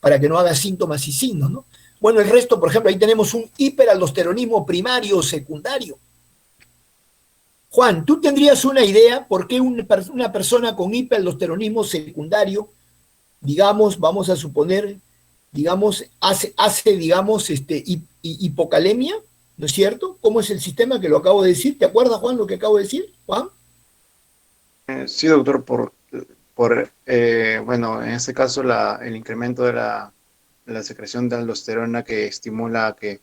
para que no haga síntomas y signos, ¿no? Bueno, el resto, por ejemplo, ahí tenemos un hiperaldosteronismo primario o secundario. Juan, ¿tú tendrías una idea por qué una persona con hiperaldosteronismo secundario, digamos, vamos a suponer, digamos, hace digamos, hipocalemia? ¿No es cierto? ¿Cómo es el sistema que lo acabo de decir? ¿Te acuerdas, Juan, lo que acabo de decir, Juan? Sí, doctor, bueno, en este caso el incremento de la secreción de aldosterona que estimula que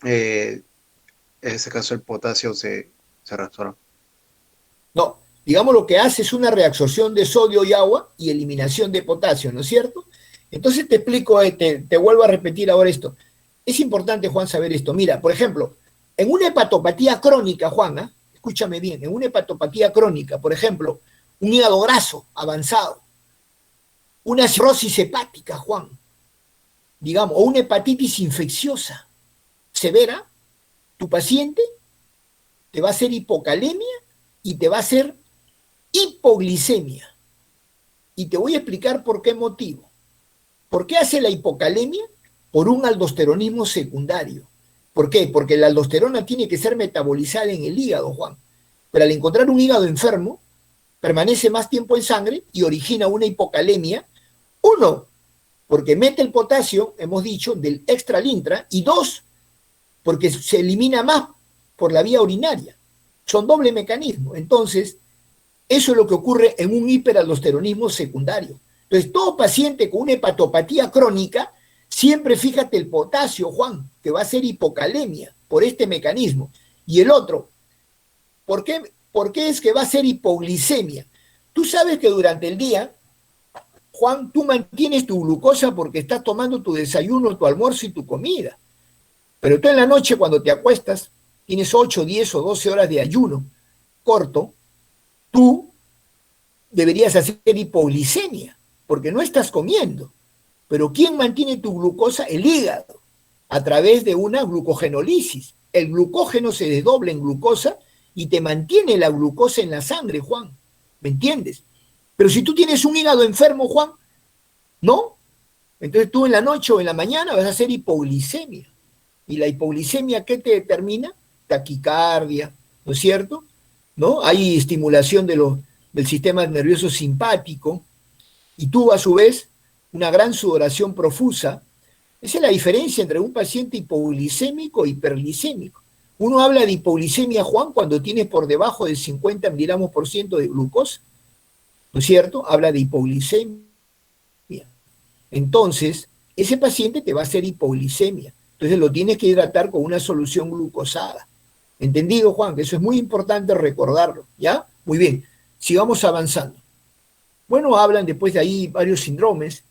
en este caso el potasio se reabsorba. No, digamos lo que hace es una reabsorción de sodio y agua y eliminación de potasio, ¿no es cierto? Entonces te explico, te vuelvo a repetir ahora esto. Es importante, Juan, saber esto. Mira, por ejemplo, en una hepatopatía crónica, Juan, escúchame bien, en una hepatopatía crónica, por ejemplo, un hígado graso avanzado, una cirrosis hepática, Juan, digamos, o una hepatitis infecciosa severa, tu paciente te va a hacer hipocalemia y te va a hacer hipoglicemia. Y te voy a explicar por qué motivo. ¿Por qué hace la hipocalemia? Por un aldosteronismo secundario. ¿Por qué? Porque la aldosterona tiene que ser metabolizada en el hígado, Juan. Pero al encontrar un hígado enfermo, permanece más tiempo en sangre y origina una hipocalemia. Uno, porque mete el potasio, hemos dicho, del extralintra. Y dos, porque se elimina más por la vía urinaria. Son doble mecanismo. Entonces, eso es lo que ocurre en un hiperaldosteronismo secundario. Entonces, todo paciente con una hepatopatía crónica, siempre fíjate el potasio, Juan, que va a ser hipocalemia por este mecanismo. Y el otro, ¿por qué es que va a ser hipoglicemia? Tú sabes que durante el día, Juan, tú mantienes tu glucosa porque estás tomando tu desayuno, tu almuerzo y tu comida. Pero tú en la noche, cuando te acuestas, tienes 8, 10 o 12 horas de ayuno corto, tú deberías hacer hipoglicemia, porque no estás comiendo. Pero ¿quién mantiene tu glucosa? El hígado, a través de una glucogenólisis. El glucógeno se desdobla en glucosa y te mantiene la glucosa en la sangre, Juan. ¿Me entiendes? Pero si tú tienes un hígado enfermo, Juan, ¿no? Entonces tú en la noche o en la mañana vas a hacer hipoglicemia. ¿Y la hipoglicemia qué te determina? Taquicardia, ¿no es cierto? ¿No? Hay estimulación del sistema nervioso simpático y tú a su vez una gran sudoración profusa. Esa es la diferencia entre un paciente hipoglicémico e hiperglicémico. Uno habla de hipoglicemia, Juan, cuando tienes por debajo de 50 miligramos por ciento de glucosa, ¿no es cierto? Habla de hipoglicemia. Entonces, ese paciente te va a hacer hipoglicemia. Entonces lo tienes que hidratar con una solución glucosada. ¿Entendido, Juan? Que eso es muy importante recordarlo, ¿ya? Muy bien, sigamos avanzando. Bueno, hablan después de ahí varios síndromes,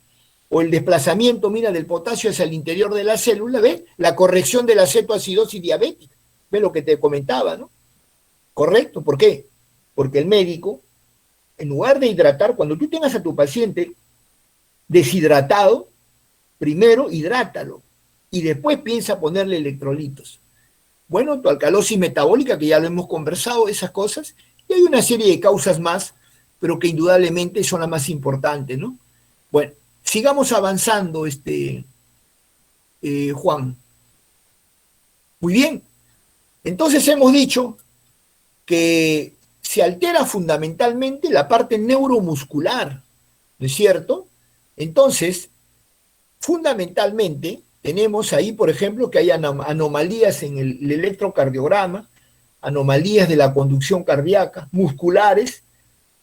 o el desplazamiento, mira, del potasio hacia el interior de la célula, ¿ves? La corrección de la cetoacidosis diabética, ¿ves lo que te comentaba, no? Correcto, ¿por qué? Porque el médico, en lugar de hidratar, cuando tú tengas a tu paciente deshidratado, primero hidrátalo, y después piensa ponerle electrolitos. Bueno, tu alcalosis metabólica, que ya lo hemos conversado, esas cosas, y hay una serie de causas más, pero que indudablemente son las más importantes, ¿no? Bueno, sigamos avanzando, Juan. Muy bien. Entonces hemos dicho que se altera fundamentalmente la parte neuromuscular, ¿no es cierto? Entonces, fundamentalmente, tenemos ahí, por ejemplo, que hay anomalías en el electrocardiograma, anomalías de la conducción cardíaca, musculares.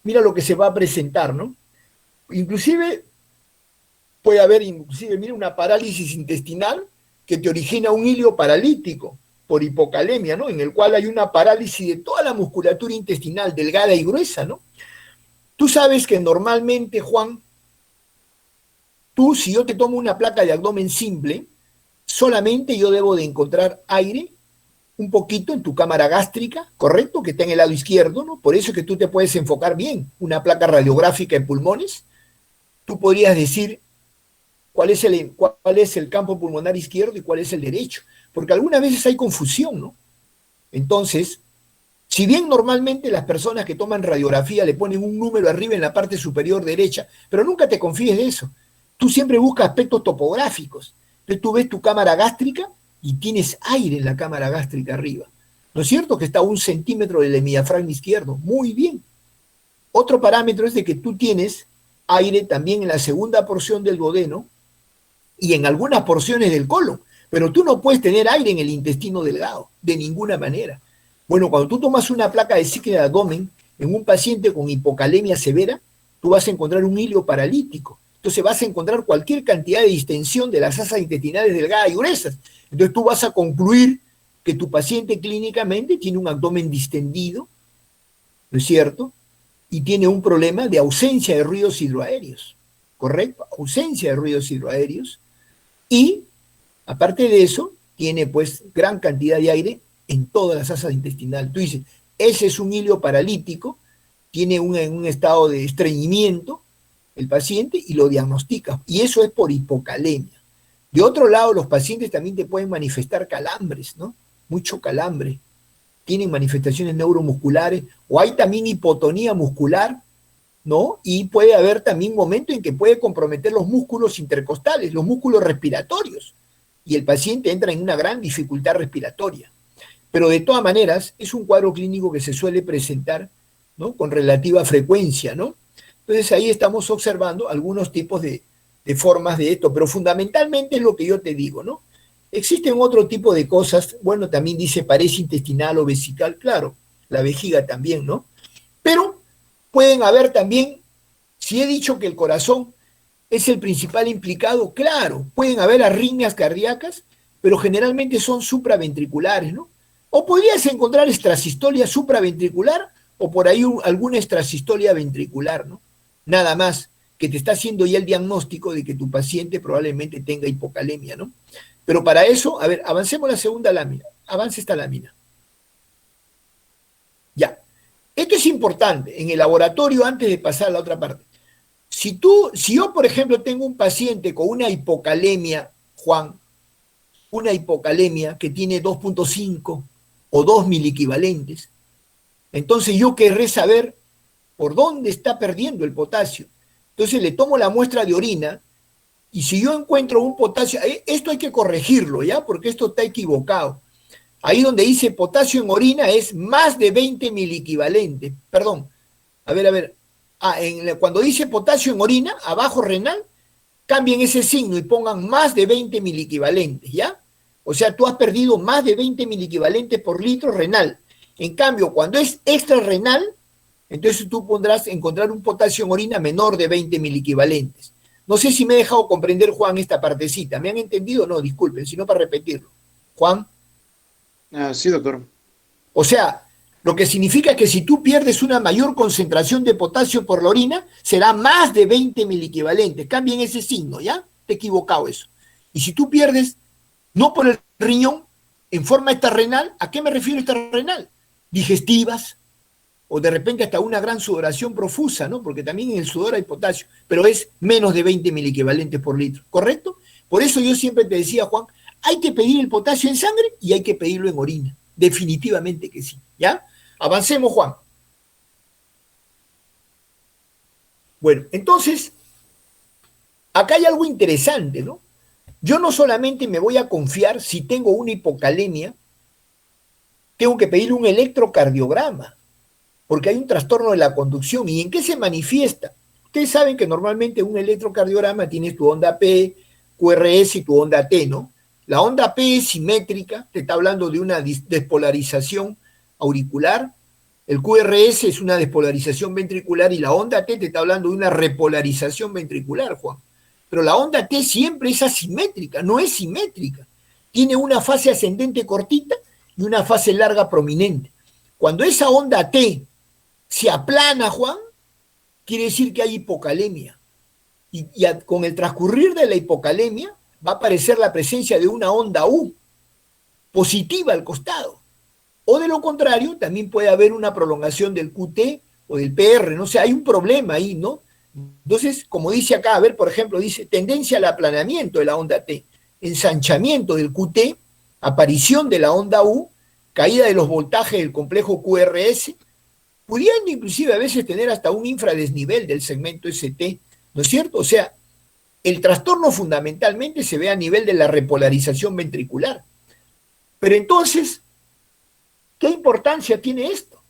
Mira lo que se va a presentar, ¿no? Inclusive puede haber, mira, una parálisis intestinal que te origina un hilio paralítico por hipocalemia, ¿no? En el cual hay una parálisis de toda la musculatura intestinal, delgada y gruesa, ¿no? Tú sabes que normalmente, Juan, si yo te tomo una placa de abdomen simple, solamente yo debo de encontrar aire un poquito en tu cámara gástrica, ¿correcto? Que está en el lado izquierdo, ¿no? Por eso es que tú te puedes enfocar bien. Una placa radiográfica en pulmones, tú podrías decir cuál es el campo pulmonar izquierdo y cuál es el derecho, porque algunas veces hay confusión, ¿no? Entonces, si bien normalmente las personas que toman radiografía le ponen un número arriba en la parte superior derecha, pero nunca te confíes de eso. Tú siempre buscas aspectos topográficos. Entonces tú ves tu cámara gástrica y tienes aire en la cámara gástrica arriba. ¿No es cierto que está a 1 centímetro del hemidiafragma izquierdo? Muy bien. Otro parámetro es de que tú tienes aire también en la segunda porción del duodeno y en algunas porciones del colon, pero tú no puedes tener aire en el intestino delgado, de ninguna manera. Bueno, cuando tú tomas una placa de ciclo de abdomen en un paciente con hipocalemia severa, tú vas a encontrar un hilio paralítico. Entonces vas a encontrar cualquier cantidad de distensión de las asas intestinales delgadas y gruesas. Entonces tú vas a concluir que tu paciente clínicamente tiene un abdomen distendido, ¿no es cierto? Y tiene un problema de ausencia de ruidos hidroaéreos, ¿correcto? Ausencia de ruidos hidroaéreos. Y, aparte de eso, tiene pues gran cantidad de aire en todas las asas intestinales. Tú dices, ese es un hilio paralítico, tiene un estado de estreñimiento el paciente y lo diagnostica. Y eso es por hipocalemia. De otro lado, los pacientes también te pueden manifestar calambres, ¿no? Mucho calambre. Tienen manifestaciones neuromusculares o hay también hipotonía muscular, ¿no? Y puede haber también momentos en que puede comprometer los músculos intercostales, los músculos respiratorios, y el paciente entra en una gran dificultad respiratoria. Pero de todas maneras, es un cuadro clínico que se suele presentar, ¿no? Con relativa frecuencia, ¿no? Entonces ahí estamos observando algunos tipos de formas de esto, pero fundamentalmente es lo que yo te digo, ¿no? Existen otro tipo de cosas, bueno, también dice pared intestinal o vesical, claro, la vejiga también, ¿no? Pero pueden haber también, si he dicho que el corazón es el principal implicado, claro, pueden haber arritmias cardíacas, pero generalmente son supraventriculares, ¿no? O podrías encontrar extrasistolia supraventricular o por ahí alguna extrasistolia ventricular, ¿no? Nada más, que te está haciendo ya el diagnóstico de que tu paciente probablemente tenga hipocalemia, ¿no? Pero para eso, a ver, avancemos la segunda lámina, avance esta lámina. Ya. Esto esto es importante en el laboratorio antes de pasar a la otra parte. Si yo, por ejemplo, tengo un paciente con una hipocalemia, Juan, una hipocalemia que tiene 2.5 o 2 miliequivalentes, entonces yo querré saber por dónde está perdiendo el potasio. Entonces le tomo la muestra de orina y si yo encuentro un potasio, esto hay que corregirlo, ¿ya? Porque esto está equivocado. Ahí donde dice potasio en orina es más de 20 miliequivalentes. Perdón, a ver. Cuando dice potasio en orina, abajo renal, cambien ese signo y pongan más de 20 miliequivalentes, ¿ya? O sea, tú has perdido más de 20 miliequivalentes por litro renal. En cambio, cuando es extrarrenal, entonces tú podrás encontrar un potasio en orina menor de 20 miliequivalentes. No sé si me he dejado comprender, Juan, esta partecita. ¿Me han entendido? No, disculpen, sino para repetirlo. Juan. Sí, doctor. O sea, lo que significa que si tú pierdes una mayor concentración de potasio por la orina, será más de 20 miliequivalentes. Cambien ese signo, ¿ya? Te he equivocado eso. Y si tú pierdes, no por el riñón, en forma extrarrenal, ¿a qué me refiero extrarrenal? Digestivas, o de repente hasta una gran sudoración profusa, ¿no? Porque también en el sudor hay potasio, pero es menos de 20 miliequivalentes por litro, ¿correcto? Por eso yo siempre te decía, Juan, hay que pedir el potasio en sangre y hay que pedirlo en orina. Definitivamente que sí, ¿ya? Avancemos, Juan. Bueno, entonces, acá hay algo interesante, ¿no? Yo no solamente me voy a confiar si tengo una hipocalemia, tengo que pedir un electrocardiograma, porque hay un trastorno de la conducción. ¿Y en qué se manifiesta? Ustedes saben que normalmente un electrocardiograma tiene tu onda P, QRS y tu onda T, ¿no? La onda P es simétrica, te está hablando de una despolarización auricular, el QRS es una despolarización ventricular y la onda T te está hablando de una repolarización ventricular, Juan. Pero la onda T siempre es asimétrica, no es simétrica. Tiene una fase ascendente cortita y una fase larga prominente. Cuando esa onda T se aplana, Juan, quiere decir que hay hipocalemia. Y con el transcurrir de la hipocalemia va a aparecer la presencia de una onda U positiva al costado. O de lo contrario, también puede haber una prolongación del QT o del PR, no sé, hay un problema ahí, ¿no? Entonces, como dice acá, a ver, por ejemplo, dice tendencia al aplanamiento de la onda T, ensanchamiento del QT, aparición de la onda U, caída de los voltajes del complejo QRS, pudiendo inclusive a veces tener hasta un infradesnivel del segmento ST, ¿no es cierto? O sea, el trastorno fundamentalmente se ve a nivel de la repolarización ventricular. Pero entonces, ¿qué importancia tiene esto?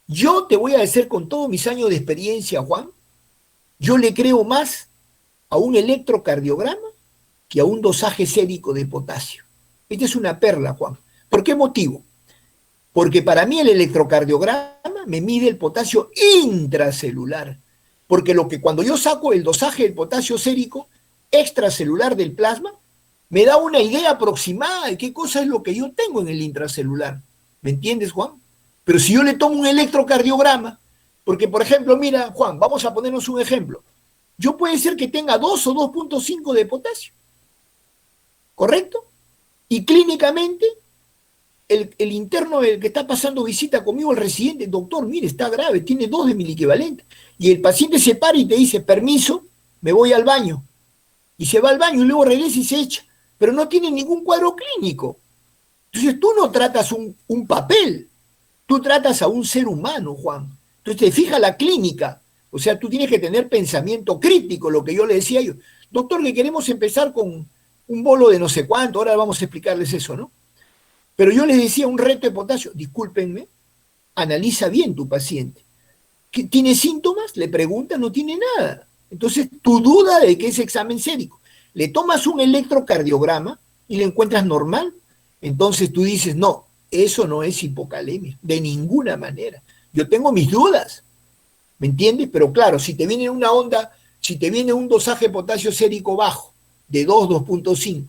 Yo te voy a decir con todos mis años de experiencia, Juan, yo le creo más a un electrocardiograma que a un dosaje sérico de potasio. Esta es una perla, Juan. ¿Por qué motivo? Porque para mí el electrocardiograma me mide el potasio intracelular. Porque cuando yo saco el dosaje del potasio sérico extracelular del plasma, me da una idea aproximada de qué cosa es lo que yo tengo en el intracelular. ¿Me entiendes, Juan? Pero si yo le tomo un electrocardiograma, porque, por ejemplo, mira, Juan, vamos a ponernos un ejemplo. Yo puede ser que tenga 2 o 2.5 de potasio, ¿correcto? Y clínicamente, el interno el que está pasando visita conmigo, el residente, doctor, mire, está grave, tiene 2 de miliequivalente. Y el paciente se para y te dice, permiso, me voy al baño. Y se va al baño y luego regresa y se echa. Pero no tiene ningún cuadro clínico. Entonces tú no tratas un papel, tú tratas a un ser humano, Juan. Entonces te fijas la clínica. O sea, tú tienes que tener pensamiento crítico, lo que yo le decía a ellos. Doctor, que queremos empezar con un bolo de no sé cuánto, ahora vamos a explicarles eso, ¿no? Pero yo les decía un reto de potasio, discúlpenme, analiza bien tu paciente. ¿Tiene síntomas? Le preguntas, no tiene nada. Entonces, tu duda de que es examen sérico. Le tomas un electrocardiograma y le encuentras normal. Entonces tú dices, no, eso no es hipocalemia, de ninguna manera. Yo tengo mis dudas, ¿me entiendes? Pero claro, si te viene una onda, si te viene un dosaje de potasio sérico bajo, de 2, 2.5,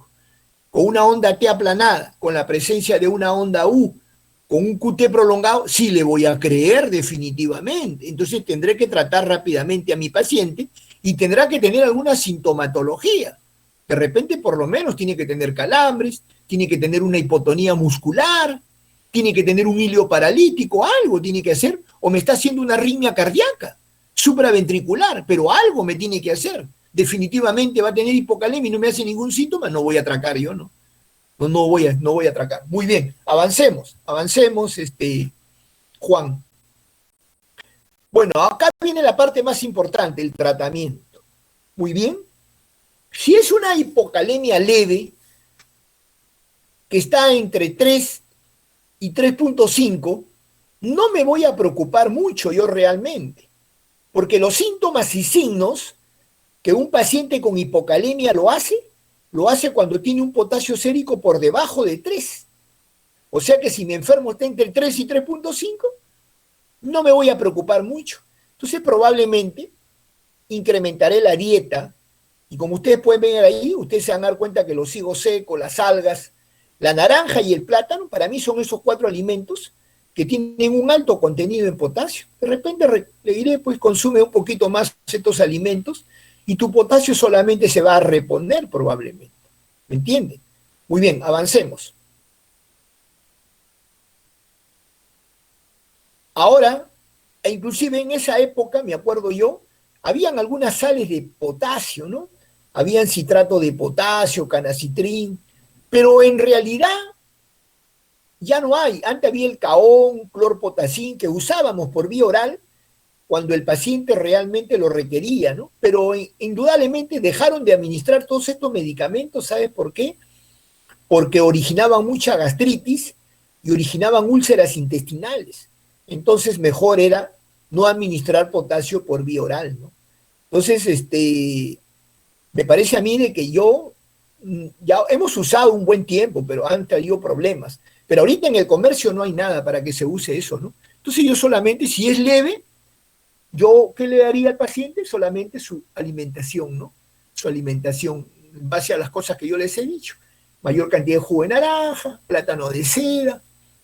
con una onda T aplanada, con la presencia de una onda U, con un QT prolongado, sí le voy a creer definitivamente. Entonces tendré que tratar rápidamente a mi paciente y tendrá que tener alguna sintomatología. De repente, por lo menos, tiene que tener calambres, tiene que tener una hipotonía muscular, tiene que tener un hilio paralítico, algo tiene que hacer, o me está haciendo una arritmia cardíaca, supraventricular, pero algo me tiene que hacer. Definitivamente va a tener hipocalemia y no me hace ningún síntoma, no voy a atracar yo, ¿no? No voy a atracar. Muy bien, avancemos, Juan. Bueno, acá viene la parte más importante, el tratamiento. Muy bien. Si es una hipocalemia leve, que está entre 3 y 3.5, no me voy a preocupar mucho yo realmente, porque los síntomas y signos que un paciente con hipocalemia lo hace cuando tiene un potasio sérico por debajo de 3. O sea que si mi enfermo está entre 3 y 3.5, no me voy a preocupar mucho. Entonces probablemente incrementaré la dieta, y como ustedes pueden ver ahí, ustedes se van a dar cuenta que los higos secos, las algas, la naranja y el plátano, para mí son esos 4 alimentos que tienen un alto contenido en potasio. De repente le diré, pues consume un poquito más estos alimentos y tu potasio solamente se va a reponer probablemente. ¿Me entienden? Muy bien, avancemos. Ahora, e inclusive en esa época, me acuerdo yo, habían algunas sales de potasio, ¿no? Habían citrato de potasio, canacitrín, pero en realidad ya no hay. Antes había el caón, clorpotacin, que usábamos por vía oral cuando el paciente realmente lo requería, ¿no? Pero indudablemente dejaron de administrar todos estos medicamentos, ¿sabes por qué? Porque originaban mucha gastritis y originaban úlceras intestinales. Entonces mejor era no administrar potasio por vía oral, ¿no? Entonces, me parece a mí de que ya hemos usado un buen tiempo, pero han traído problemas. Pero ahorita en el comercio no hay nada para que se use eso, ¿no? Entonces yo solamente, si es leve, yo, ¿qué le daría al paciente? Solamente su alimentación, ¿no? Su alimentación, en base a las cosas que yo les he dicho. Mayor cantidad de jugo de naranja, plátano de cera,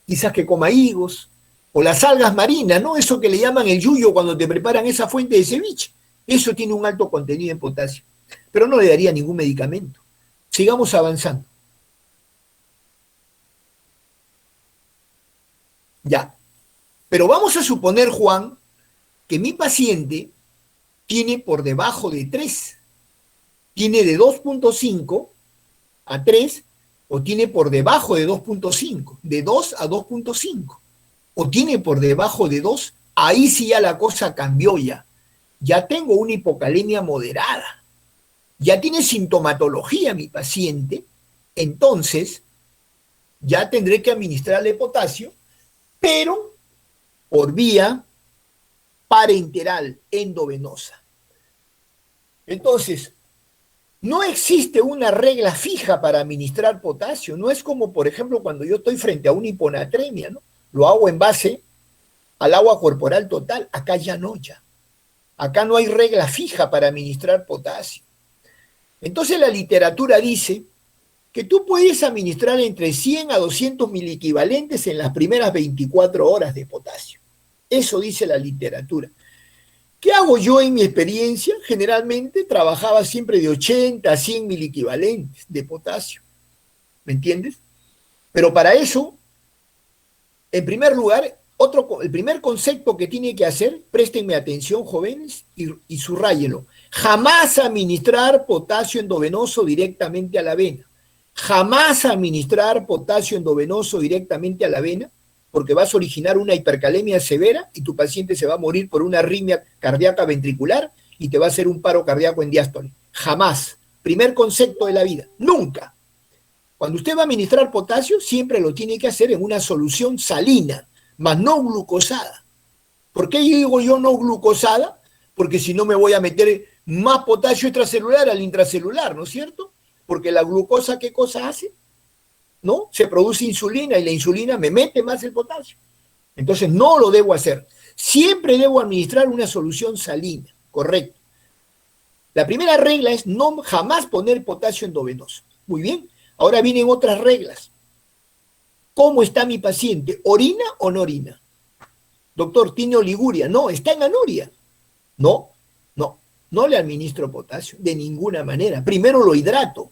quizás que coma higos, o las algas marinas, ¿no? Eso que le llaman el yuyo cuando te preparan esa fuente de ceviche. Eso tiene un alto contenido en potasio. Pero no le daría ningún medicamento. Sigamos avanzando. Ya. Pero vamos a suponer, Juan, que mi paciente tiene por debajo de 3. Tiene de 2.5 a 3, o tiene por debajo de 2.5, de 2 a 2.5, o tiene por debajo de 2, ahí sí ya la cosa cambió ya. Ya tengo una hipocalemia moderada. Ya tiene sintomatología mi paciente, entonces ya tendré que administrarle potasio, pero por vía parenteral endovenosa. Entonces, no existe una regla fija para administrar potasio. No es como, por ejemplo, cuando yo estoy frente a una hiponatremia, ¿no? Lo hago en base al agua corporal total. Acá ya no, ya. Acá no hay regla fija para administrar potasio. Entonces la literatura dice que tú puedes administrar entre 100 a 200 miliequivalentes en las primeras 24 horas de potasio. Eso dice la literatura. ¿Qué hago yo en mi experiencia? Generalmente trabajaba siempre de 80 a 100 miliequivalentes de potasio. ¿Me entiendes? Pero para eso, en primer lugar, el primer concepto que tiene que hacer, préstenme atención, jóvenes, y subráyenlo. Jamás administrar potasio endovenoso directamente a la vena. Jamás administrar potasio endovenoso directamente a la vena, porque vas a originar una hipercalemia severa y tu paciente se va a morir por una arritmia cardíaca ventricular y te va a hacer un paro cardíaco en diástole. Jamás. Primer concepto de la vida. Nunca. Cuando usted va a administrar potasio, siempre lo tiene que hacer en una solución salina, más no glucosada. ¿Por qué digo yo no glucosada? Porque si no me voy a meter más potasio extracelular al intracelular, ¿no es cierto? Porque la glucosa, ¿qué cosa hace? ¿No? Se produce insulina y la insulina me mete más el potasio. Entonces no lo debo hacer. Siempre debo administrar una solución salina, correcto. La primera regla es no jamás poner potasio endovenoso. Muy bien. Ahora vienen otras reglas. ¿Cómo está mi paciente? ¿Orina o no orina? Doctor, ¿tiene oliguria? No, está en anuria. No le administro potasio de ninguna manera. Primero lo hidrato,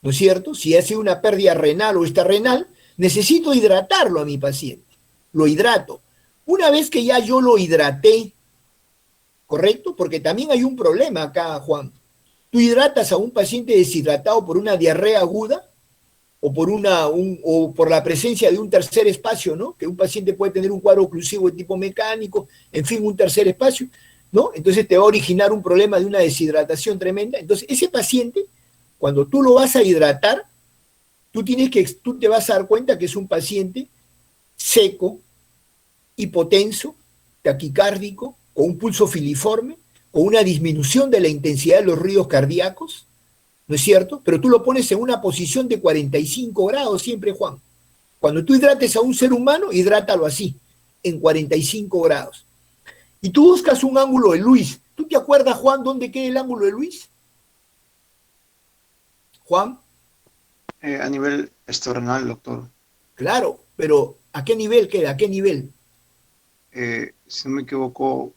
¿no es cierto? Si hace una pérdida renal o extrarrenal, necesito hidratarlo a mi paciente. Lo hidrato. Una vez que ya yo lo hidraté, ¿correcto? Porque también hay un problema acá, Juan. Tú hidratas a un paciente deshidratado por una diarrea aguda o o por la presencia de un tercer espacio, ¿no? Que un paciente puede tener un cuadro oclusivo de tipo mecánico, en fin, un tercer espacio, ¿no? Entonces te va a originar un problema de una deshidratación tremenda. Entonces, ese paciente, cuando tú lo vas a hidratar, tú te vas a dar cuenta que es un paciente seco, hipotenso, taquicárdico, con un pulso filiforme, con una disminución de la intensidad de los ruidos cardíacos, ¿no es cierto? Pero tú lo pones en una posición de 45 grados siempre, Juan. Cuando tú hidrates a un ser humano, hidrátalo así, en 45 grados. Y tú buscas un ángulo de Luis. ¿Tú te acuerdas, Juan, dónde queda el ángulo de Luis? Juan. A nivel esternal, doctor. Claro, pero ¿a qué nivel queda? ¿A qué nivel? Si no me equivoco,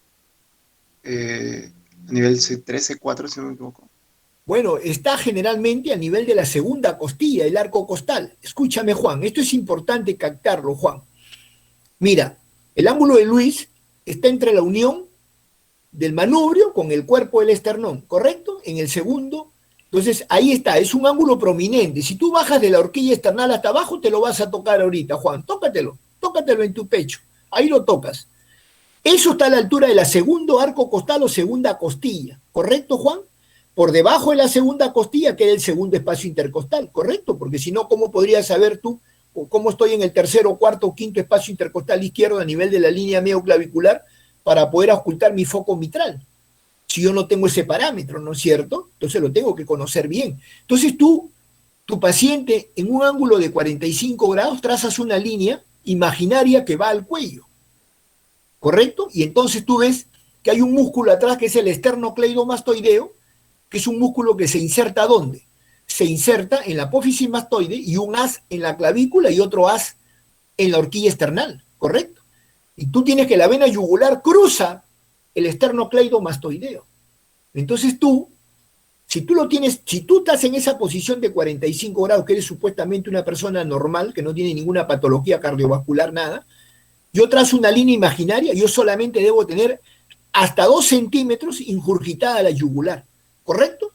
a nivel C3, C4, si no me equivoco. Bueno, está generalmente a nivel de la segunda costilla, el arco costal. Escúchame, Juan, esto es importante captarlo, Juan. Mira, el ángulo de Luis está entre la unión del manubrio con el cuerpo del esternón, ¿correcto? En el segundo. Entonces, ahí está, es un ángulo prominente. Si tú bajas de la horquilla esternal hasta abajo, te lo vas a tocar ahorita, Juan. Tócatelo en tu pecho. Ahí lo tocas. Eso está a la altura de la segundo arco costal o segunda costilla, ¿correcto, Juan? Por debajo de la segunda costilla queda el segundo espacio intercostal, ¿correcto? Porque si no, ¿cómo podrías saber tú cómo estoy en el tercero, cuarto o quinto espacio intercostal izquierdo a nivel de la línea mioclavicular para poder ocultar mi foco mitral? Si yo no tengo ese parámetro, ¿no es cierto? Entonces lo tengo que conocer bien. Entonces tu paciente en un ángulo de 45 grados trazas una línea imaginaria que va al cuello, ¿correcto? Y entonces tú ves que hay un músculo atrás que es el esternocleidomastoideo, que es un músculo que se inserta ¿dónde? Se inserta en la apófisis mastoide y un haz en la clavícula y otro haz en la horquilla esternal, ¿correcto? Y tú tienes que la vena yugular cruza el esternocleidomastoideo. Entonces tú, si tú estás en esa posición de 45 grados, que eres supuestamente una persona normal, que no tiene ninguna patología cardiovascular, nada, yo trazo una línea imaginaria, yo solamente debo tener hasta 2 centímetros ingurgitada la yugular, ¿correcto?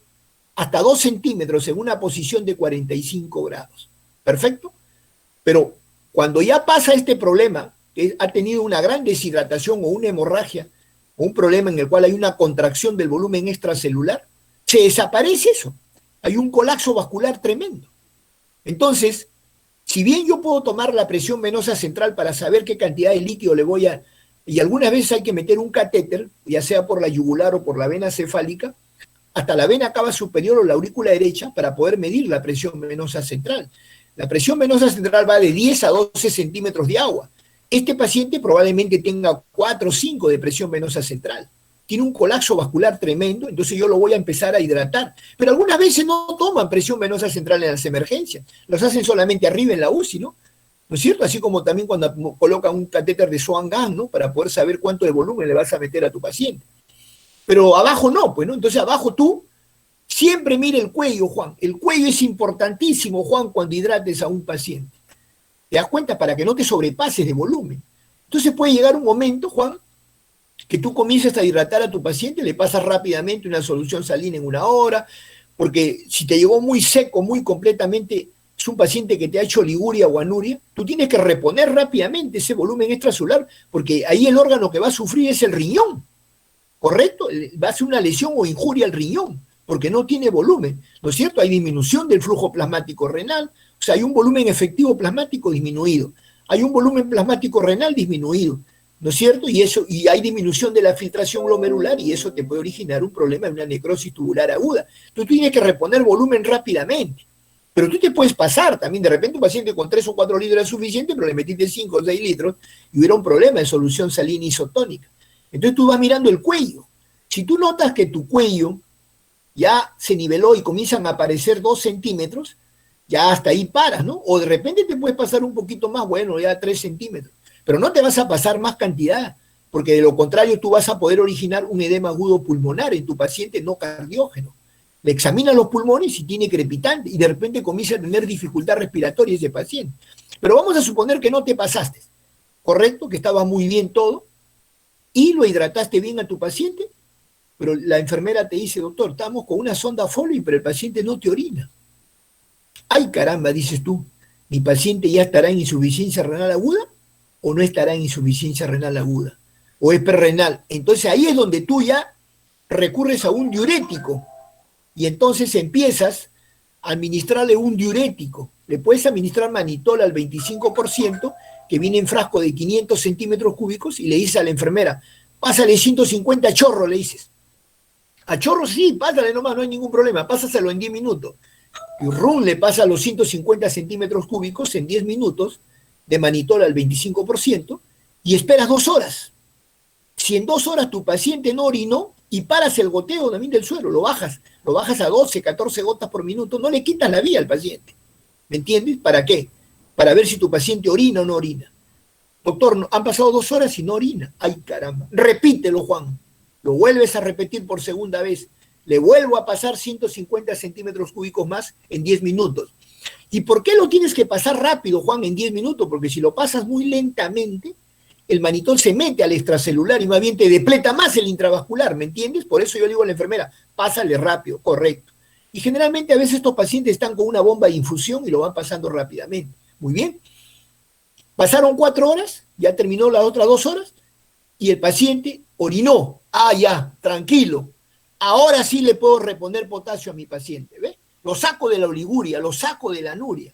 Hasta 2 centímetros en una posición de 45 grados. ¿Perfecto? Pero cuando ya pasa este problema, que ha tenido una gran deshidratación o una hemorragia, o un problema en el cual hay una contracción del volumen extracelular, se desaparece eso. Hay un colapso vascular tremendo. Entonces, si bien yo puedo tomar la presión venosa central para saber qué cantidad de líquido le voy a... Y algunas veces hay que meter un catéter, ya sea por la yugular o por la vena cefálica, hasta la vena cava superior o la aurícula derecha para poder medir la presión venosa central. La presión venosa central va de 10 a 12 centímetros de agua. Este paciente probablemente tenga 4 o 5 de presión venosa central. Tiene un colapso vascular tremendo, entonces yo lo voy a empezar a hidratar. Pero algunas veces no toman presión venosa central en las emergencias, los hacen solamente arriba en la UCI, ¿no? ¿No es cierto? Así como también cuando colocan un catéter de Swan-Ganz, ¿no? Para poder saber cuánto de volumen le vas a meter a tu paciente. Pero abajo no, pues, ¿no? Entonces abajo tú siempre mira el cuello, Juan. El cuello es importantísimo, Juan, cuando hidrates a un paciente. ¿Te das cuenta? Para que no te sobrepases de volumen. Entonces puede llegar un momento, Juan, que tú comiences a hidratar a tu paciente, le pasas rápidamente una solución salina en 1 hora, porque si te llegó muy seco, muy completamente, es un paciente que te ha hecho liguria o anuria, tú tienes que reponer rápidamente ese volumen extracelular, porque ahí el órgano que va a sufrir es el riñón, ¿correcto? Va a ser una lesión o injuria al riñón, porque no tiene volumen, ¿no es cierto? Hay disminución del flujo plasmático renal, o sea, hay un volumen efectivo plasmático disminuido, hay un volumen plasmático renal disminuido, ¿no es cierto? Y hay disminución de la filtración glomerular y eso te puede originar un problema de una necrosis tubular aguda. Tú tienes que reponer volumen rápidamente. Pero tú te puedes pasar también, de repente un paciente con 3 o 4 litros es suficiente, pero le metiste 5 o 6 litros y hubiera un problema de solución salina isotónica. Entonces tú vas mirando el cuello. Si tú notas que tu cuello ya se niveló y comienzan a aparecer 2 centímetros, ya hasta ahí paras, ¿no? O de repente te puedes pasar un poquito más, bueno, ya 3 centímetros. Pero no te vas a pasar más cantidad, porque de lo contrario tú vas a poder originar un edema agudo pulmonar en tu paciente no cardiógeno. Le examinan los pulmones y tiene crepitante y de repente comienza a tener dificultad respiratoria ese paciente. Pero vamos a suponer que no te pasaste. ¿correcto? Que estaba muy bien todo, y lo hidrataste bien a tu paciente, pero la enfermera te dice, doctor, estamos con una sonda Foley, pero el paciente no te orina. Ay, caramba, dices tú, ¿mi paciente ya estará en insuficiencia renal aguda o no estará en insuficiencia renal aguda? ¿O es perrenal? Entonces ahí es donde tú ya recurres a un diurético y entonces empiezas a administrarle un diurético. Le puedes administrar manitol al 25%, que viene en frasco de 500 centímetros cúbicos, y le dices a la enfermera, pásale 150 a chorro, le dices. A chorro sí, pásale nomás, no hay ningún problema, pásaselo en 10 minutos. Y rum le pasa los 150 centímetros cúbicos en 10 minutos, de manitol al 25%, y esperas 2 horas. Si en 2 horas tu paciente no orinó y paras el goteo también del suero, lo bajas a 12, 14 gotas por minuto, no le quitas la vía al paciente. ¿Me entiendes? ¿Para qué? Para ver si tu paciente orina o no orina. Doctor, han pasado 2 horas y no orina. Ay, caramba. Repítelo, Juan. Lo vuelves a repetir por segunda vez. Le vuelvo a pasar 150 centímetros cúbicos más en 10 minutos. ¿Y por qué lo tienes que pasar rápido, Juan, en 10 minutos? Porque si lo pasas muy lentamente, el manitol se mete al extracelular y más bien te depleta más el intravascular, ¿me entiendes? Por eso yo le digo a la enfermera, pásale rápido, correcto. Y generalmente a veces estos pacientes están con una bomba de infusión y lo van pasando rápidamente. Muy bien. Pasaron 4 horas, ya terminó las otras 2 horas, y el paciente orinó. Ah, ya, tranquilo. Ahora sí le puedo reponer potasio a mi paciente, ¿ves? Lo saco de la oliguria, lo saco de la anuria.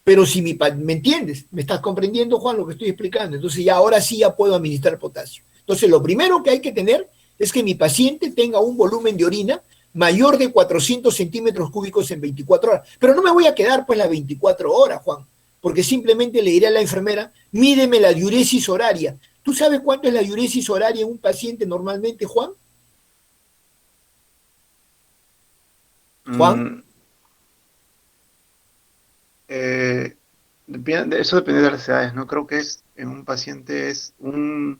Pero si ¿me entiendes? ¿Me estás comprendiendo, Juan, lo que estoy explicando? Entonces ya ahora sí ya puedo administrar potasio. Entonces lo primero que hay que tener es que mi paciente tenga un volumen de orina mayor de 400 centímetros cúbicos en 24 horas. Pero no me voy a quedar pues las 24 horas, Juan, porque simplemente le diré a la enfermera, mídeme la diuresis horaria. ¿Tú sabes cuánto es la diuresis horaria en un paciente normalmente, Juan? Juan. Eso depende de las edades, ¿no? Creo que en un paciente es un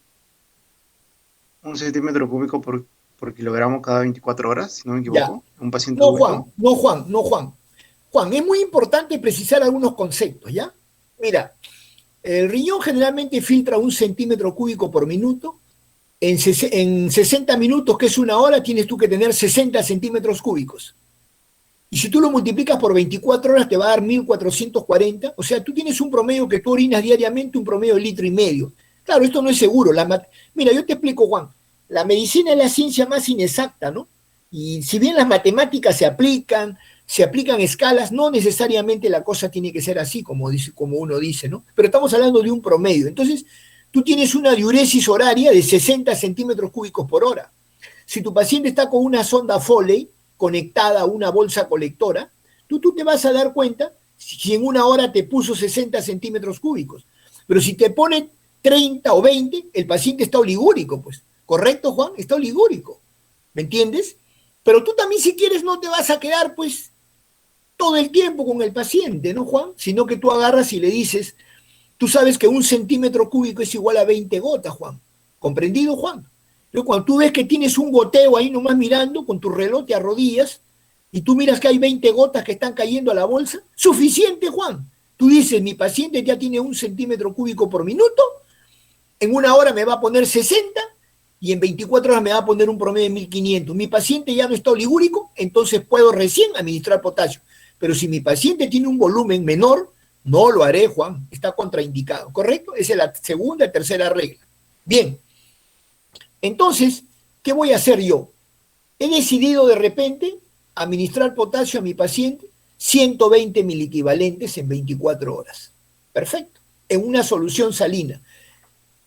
centímetro cúbico por kilogramo cada 24 horas, si no me Ya. equivoco. Un paciente No, adulto. Juan, no, Juan, no, Juan. Juan, es muy importante precisar algunos conceptos, ¿ya? Mira, el riñón generalmente filtra 1 centímetro cúbico por minuto. En 60 minutos, que es 1 hora, tienes tú que tener 60 centímetros cúbicos. Y si tú lo multiplicas por 24 horas, te va a dar 1440. O sea, tú tienes un promedio que tú orinas diariamente, un promedio de 1,5 litros. Claro, esto no es seguro. Mira, yo te explico, Juan. La medicina es la ciencia más inexacta, ¿no? Y si bien las matemáticas se aplican escalas, no necesariamente la cosa tiene que ser así, como uno dice, ¿no? Pero estamos hablando de un promedio. Entonces, tú tienes una diuresis horaria de 60 centímetros cúbicos por hora. Si tu paciente está con una sonda Foley conectada a una bolsa colectora, tú te vas a dar cuenta si en 1 hora te puso 60 centímetros cúbicos. Pero si te pone 30 o 20, el paciente está oligúrico, pues. ¿Correcto, Juan? Está oligúrico. ¿Me entiendes? Pero tú también, si quieres, no te vas a quedar, pues, todo el tiempo con el paciente, ¿no, Juan? Sino que tú agarras y le dices, tú sabes que 1 centímetro cúbico es igual a 20 gotas, Juan. ¿Comprendido, Juan? Entonces, cuando tú ves que tienes un goteo ahí nomás mirando, con tu reloj te arrodillas, y tú miras que hay 20 gotas que están cayendo a la bolsa, suficiente, Juan. Tú dices, mi paciente ya tiene 1 centímetro cúbico por minuto, en 1 hora me va a poner 60, y en 24 horas me va a poner un promedio de 1500. Mi paciente ya no está oligúrico, entonces puedo recién administrar potasio. Pero si mi paciente tiene un volumen menor, no lo haré, Juan. Está contraindicado, ¿correcto? Esa es la segunda y tercera regla. Bien. Entonces, ¿qué voy a hacer yo? He decidido de repente administrar potasio a mi paciente 120 miliequivalentes en 24 horas. Perfecto. En una solución salina.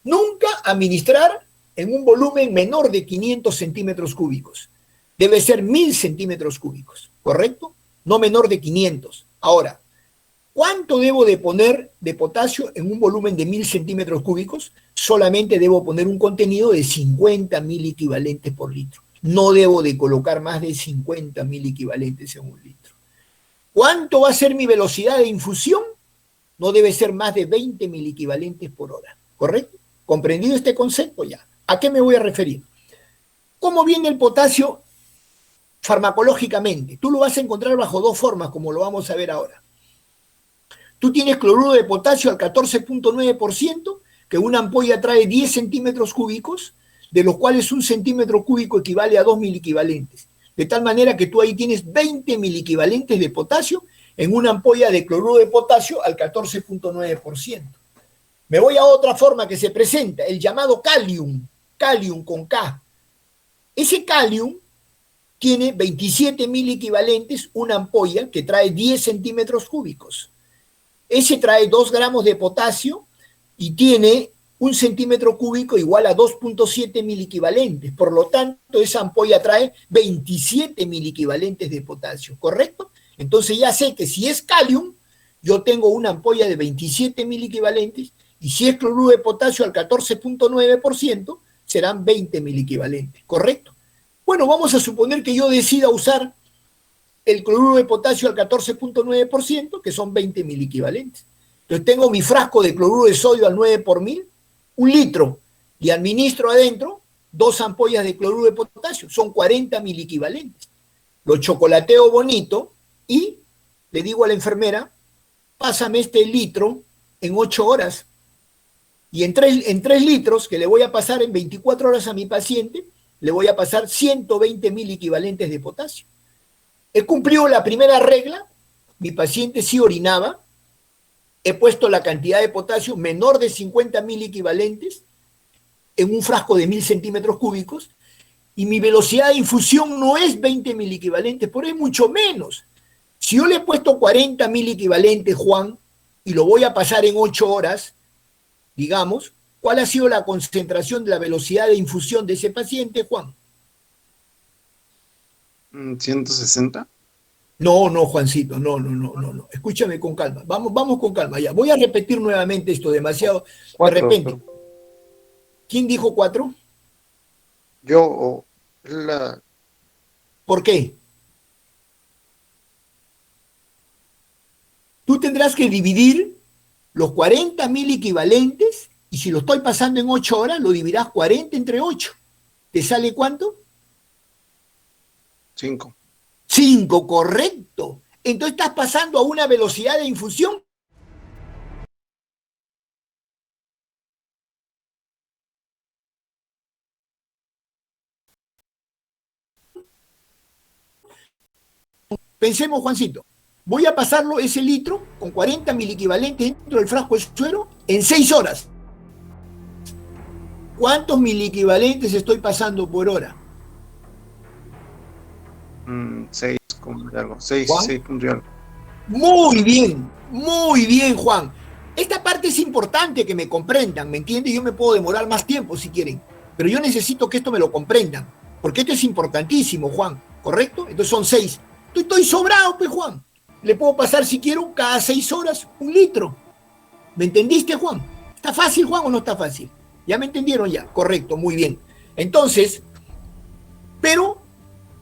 Nunca administrar en un volumen menor de 500 centímetros cúbicos. Debe ser 1000 centímetros cúbicos, ¿correcto? No menor de 500. Ahora, ¿cuánto debo de poner de potasio en un volumen de 1000 centímetros cúbicos? Solamente debo poner un contenido de 50 miliequivalentes por litro. No debo de colocar más de 50 miliequivalentes en 1 litro. ¿Cuánto va a ser mi velocidad de infusión? No debe ser más de 20 miliequivalentes por hora, ¿correcto? ¿Comprendido este concepto? Ya. ¿A qué me voy a referir? ¿Cómo viene el potasio farmacológicamente? Tú lo vas a encontrar bajo 2 formas, como lo vamos a ver ahora. Tú tienes cloruro de potasio al 14.9%, que una ampolla trae 10 centímetros cúbicos, de los cuales un centímetro cúbico equivale a 2 miliequivalentes. De tal manera que tú ahí tienes 20 miliequivalentes de potasio en una ampolla de cloruro de potasio al 14.9%. Me voy a otra forma que se presenta, el llamado calium, calium con K. Ese calium tiene 27 miliequivalentes, una ampolla que trae 10 centímetros cúbicos. Ese trae 2 gramos de potasio y tiene un centímetro cúbico igual a 2.7 miliequivalentes. Por lo tanto, esa ampolla trae 27 miliequivalentes de potasio, ¿correcto? Entonces ya sé que si es calium, yo tengo una ampolla de 27 miliequivalentes, y si es cloruro de potasio al 14.9%, serán 20 miliequivalentes, ¿correcto? Bueno, vamos a suponer que yo decida usar el cloruro de potasio al 14.9%, que son 20 miliequivalentes. Entonces tengo mi frasco de cloruro de sodio al 9 por 1000, 1 litro, y administro adentro 2 ampollas de cloruro de potasio, son 40 miliequivalentes. Lo chocolateo bonito y le digo a la enfermera, pásame este litro en 8 horas. Y en 3 litros, que le voy a pasar en 24 horas a mi paciente, le voy a pasar 120 miliequivalentes de potasio. He cumplido la primera regla, mi paciente sí orinaba, he puesto la cantidad de potasio menor de 50 miliequivalentes en un frasco de 1000 centímetros cúbicos, y mi velocidad de infusión no es 20 miliequivalentes, pero es mucho menos. Si yo le he puesto 40 miliequivalentes, Juan, y lo voy a pasar en 8 horas, digamos, ¿cuál ha sido la concentración de la velocidad de infusión de ese paciente, Juan? 160. No, Juancito, no. Escúchame con calma. Vamos con calma ya. Voy a repetir nuevamente esto demasiado. 4, de repente. doctor. ¿Quién dijo 4? Yo o la... ¿Por qué? Tú tendrás que dividir los 40 miliequivalentes, y si lo estoy pasando en 8 horas, lo dividirás 40 entre 8. ¿Te sale cuánto? 5. 5, correcto. Entonces estás pasando a una velocidad de infusión Pensemos, Juancito, voy a pasarlo ese litro con 40 miliequivalentes dentro del frasco de suero en 6 horas. ¿Cuántos miliequivalentes estoy pasando por hora? 6 con algo. 6 puntos y algo. Muy bien, Juan. Esta parte es importante que me comprendan, ¿me entiendes? Yo me puedo demorar más tiempo si quieren, pero yo necesito que esto me lo comprendan, porque esto es importantísimo, Juan, ¿correcto? Entonces son 6. Estoy sobrado, pues, Juan. Le puedo pasar, si quiero, cada 6 horas 1 litro. ¿Me entendiste, Juan? ¿Está fácil, Juan, o no está fácil? ¿Ya me entendieron ya? Correcto, muy bien. Entonces, pero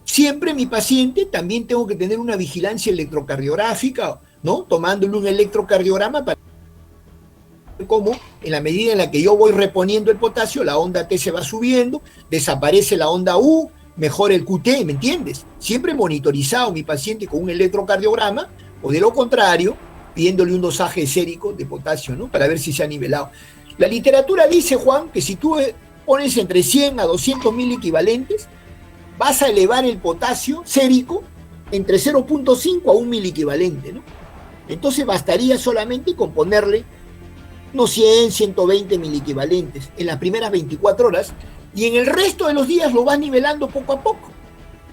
siempre mi paciente también tengo que tener una vigilancia electrocardiográfica, ¿no? Tomándole un electrocardiograma para ver cómo, en la medida en la que yo voy reponiendo el potasio, la onda T se va subiendo, desaparece la onda U, mejora el QT, ¿me entiendes? Siempre monitorizado mi paciente con un electrocardiograma, o de lo contrario, pidiéndole un dosaje sérico de potasio, ¿no? Para ver si se ha nivelado. La literatura dice, Juan, que si tú pones entre 100 a 200 miliequivalentes, vas a elevar el potasio sérico entre 0.5 a 1 miliequivalente, ¿no? Entonces bastaría solamente con ponerle unos 100, 120 miliequivalentes en las primeras 24 horas, y en el resto de los días lo vas nivelando poco a poco,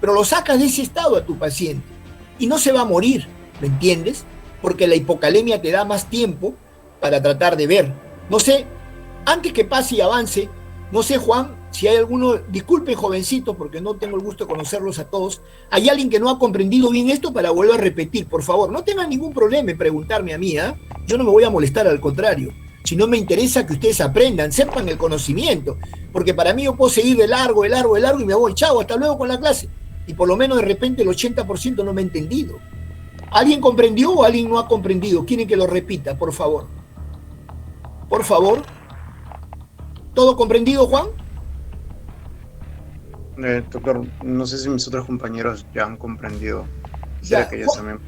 pero lo sacas de ese estado a tu paciente y no se va a morir, ¿me entiendes? Porque la hipocalemia te da más tiempo para tratar de ver. No sé, antes que pase y avance, no sé, Juan, si hay alguno, disculpen, jovencitos, porque no tengo el gusto de conocerlos a todos, ¿hay alguien que no ha comprendido bien esto para volver a repetir? Por favor, no tengan ningún problema en preguntarme a mí, ¿eh? Yo no me voy a molestar, al contrario. Si no, me interesa que ustedes aprendan, sepan el conocimiento, porque para mí yo puedo seguir de largo, y me voy, chao, hasta luego con la clase, y por lo menos de repente el 80% no me ha entendido. ¿Alguien comprendió o alguien no ha comprendido? ¿Quieren que lo repita, por favor? Por favor. ¿Todo comprendido, Juan? Doctor, no sé si mis otros compañeros ya han comprendido. Quisiera que ellos también.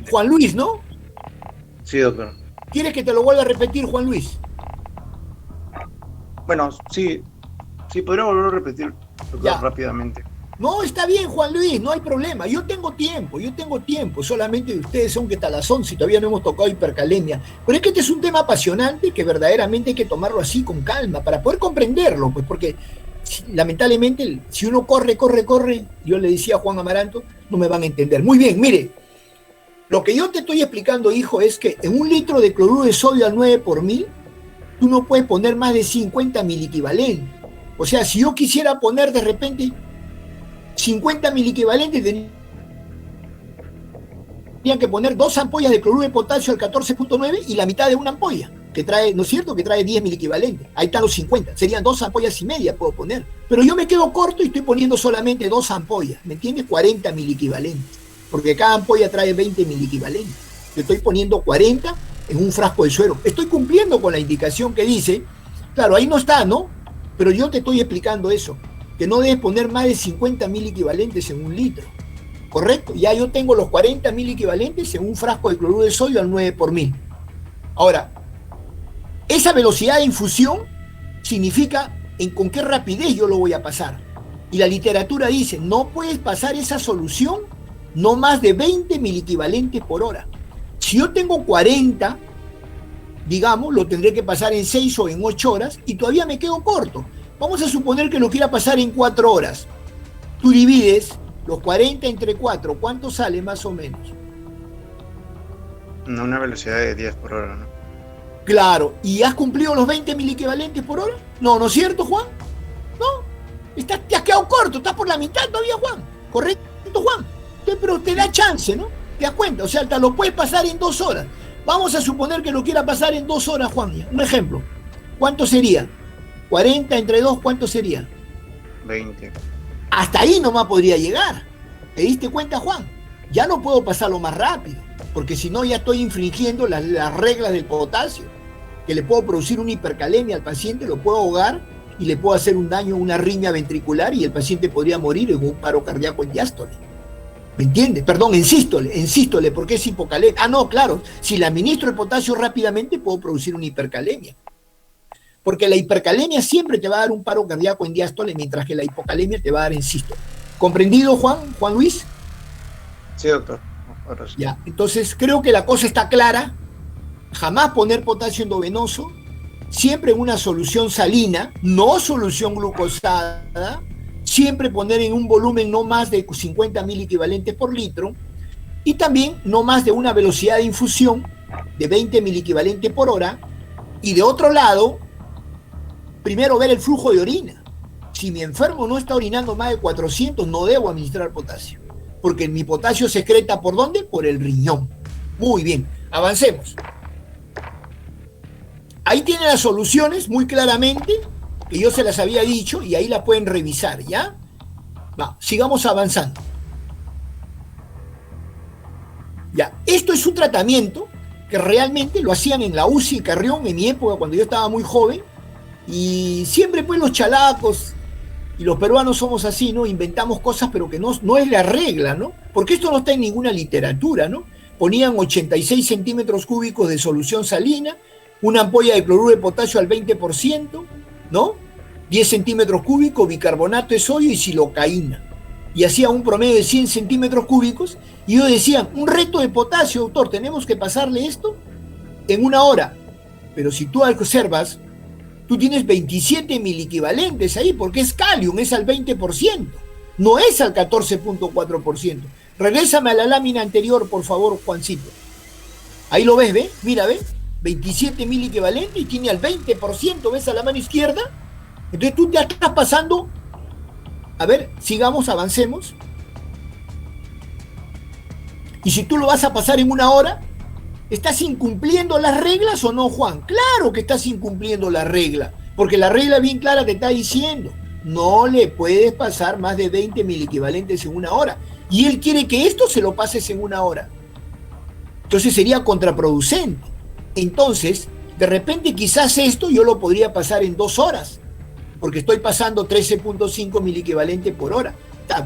Juan Luis, ¿no? Sí, doctor. ¿Quieres que te lo vuelva a repetir, Juan Luis? Bueno, sí, sí, podría volver a repetir Ya. rápidamente. No, está bien, Juan Luis, no hay problema. Yo tengo tiempo. Solamente ustedes son que hasta las 11 y todavía no hemos tocado hipercalemia. Pero es que este es un tema apasionante que verdaderamente hay que tomarlo así con calma para poder comprenderlo, pues porque lamentablemente si uno corre, yo le decía a Juan Amaranto, no me van a entender. Muy bien, mire, lo que yo te estoy explicando, hijo, es que en un litro de cloruro de sodio al 9 por 1000, tú no puedes poner más de 50 miliequivalentes. O sea, si yo quisiera poner de repente 50 miliequivalentes, tenían que poner 2 ampollas de cloruro de potasio al 14.9 y la mitad de una ampolla, que trae, ¿no es cierto?, que trae 10 miliequivalentes. Ahí están los 50, serían 2 ampollas y media puedo poner. Pero yo me quedo corto y estoy poniendo solamente 2 ampollas, ¿me entiendes? 40 miliequivalentes, porque cada ampolla trae 20 miliequivalentes. Yo estoy poniendo 40 en un frasco de suero. Estoy cumpliendo con la indicación que dice, claro, ahí no está, ¿no? Pero yo te estoy explicando eso, que no debes poner más de 50 miliequivalentes en un litro, ¿correcto? Ya yo tengo los 40 miliequivalentes en un frasco de cloruro de sodio al 9 por 1000. Ahora, esa velocidad de infusión significa con qué rapidez yo lo voy a pasar. Y la literatura dice, no puedes pasar esa solución no más de 20 miliequivalentes por hora. Si yo tengo 40, digamos, lo tendré que pasar en 6 o en 8 horas y todavía me quedo corto. Vamos a suponer que lo quiera pasar en 4 horas. Tú divides los 40 entre 4, ¿cuánto sale más o menos? Una velocidad de 10 por hora, ¿no? Claro, ¿y has cumplido los 20 miliequivalentes por hora? No, ¿no es cierto, Juan? No, te has quedado corto, estás por la mitad todavía, Juan. ¿Correcto, Juan? Pero te da chance, ¿no? ¿Te das cuenta? O sea, te lo puedes pasar en 2 horas. Vamos a suponer que lo quiera pasar en 2 horas, Juan. Un ejemplo. ¿Cuánto sería? 40 entre 2, ¿cuánto sería? 20. Hasta ahí nomás podría llegar. ¿Te diste cuenta, Juan? Ya no puedo pasarlo más rápido, porque si no ya estoy infringiendo las reglas del potasio, que le puedo producir una hipercalemia al paciente, lo puedo ahogar y le puedo hacer un daño, una arritmia ventricular y el paciente podría morir en un paro cardíaco en diástole. ¿Me entiendes? Perdón, en sístole, porque es hipocalemia. Ah, no, claro, si le administro el potasio rápidamente puedo producir una hipercalemia. Porque la hipercalemia siempre te va a dar un paro cardíaco en diástole, mientras que la hipocalemia te va a dar en sístole. ¿Comprendido, Juan Luis? Sí, doctor. Ahora sí. Ya, entonces creo que la cosa está clara. Jamás poner potasio endovenoso, siempre en una solución salina, no solución glucosada, siempre poner en un volumen no más de 50 miliequivalentes por litro y también no más de una velocidad de infusión de 20 miliequivalentes por hora. Y de otro lado, primero ver el flujo de orina. Si mi enfermo no está orinando más de 400, no debo administrar potasio, porque mi potasio se excreta ¿por dónde? Por el riñón. Muy bien, avancemos. Ahí tienen las soluciones muy claramente, que yo se las había dicho, y ahí la pueden revisar, ¿ya? Va, sigamos avanzando. Ya, esto es un tratamiento que realmente lo hacían en la UCI Carrión en mi época, cuando yo estaba muy joven, y siempre pues los chalacos y los peruanos somos así, ¿no? Inventamos cosas, pero que no es la regla, ¿no? Porque esto no está en ninguna literatura, ¿no? Ponían 86 centímetros cúbicos de solución salina, una ampolla de cloruro de potasio al 20%, ¿no? 10 centímetros cúbicos, bicarbonato de sodio y silocaína. Y hacía un promedio de 100 centímetros cúbicos, y ellos decían, un reto de potasio, doctor, tenemos que pasarle esto en 1 hora. Pero si tú observas, tú tienes 27 miliequivalentes ahí, porque es calium, es al 20%, no es al 14.4%. Regrésame a la lámina anterior, por favor, Juancito. Ahí lo ves, ¿ve? Mira, ¿ve? 27 miliequivalentes y tiene al 20%, ¿ves? A la mano izquierda. Entonces tú te estás pasando. A ver, sigamos, avancemos. Y si tú lo vas a pasar en 1 hora, ¿estás incumpliendo las reglas o no, Juan? Claro que estás incumpliendo la regla, porque la regla bien clara te está diciendo, no le puedes pasar más de 20 miliequivalentes en 1 hora. Y él quiere que esto se lo pases en 1 hora. Entonces sería contraproducente. Entonces, de repente quizás esto yo lo podría pasar en 2 horas, porque estoy pasando 13.5 miliequivalentes por hora,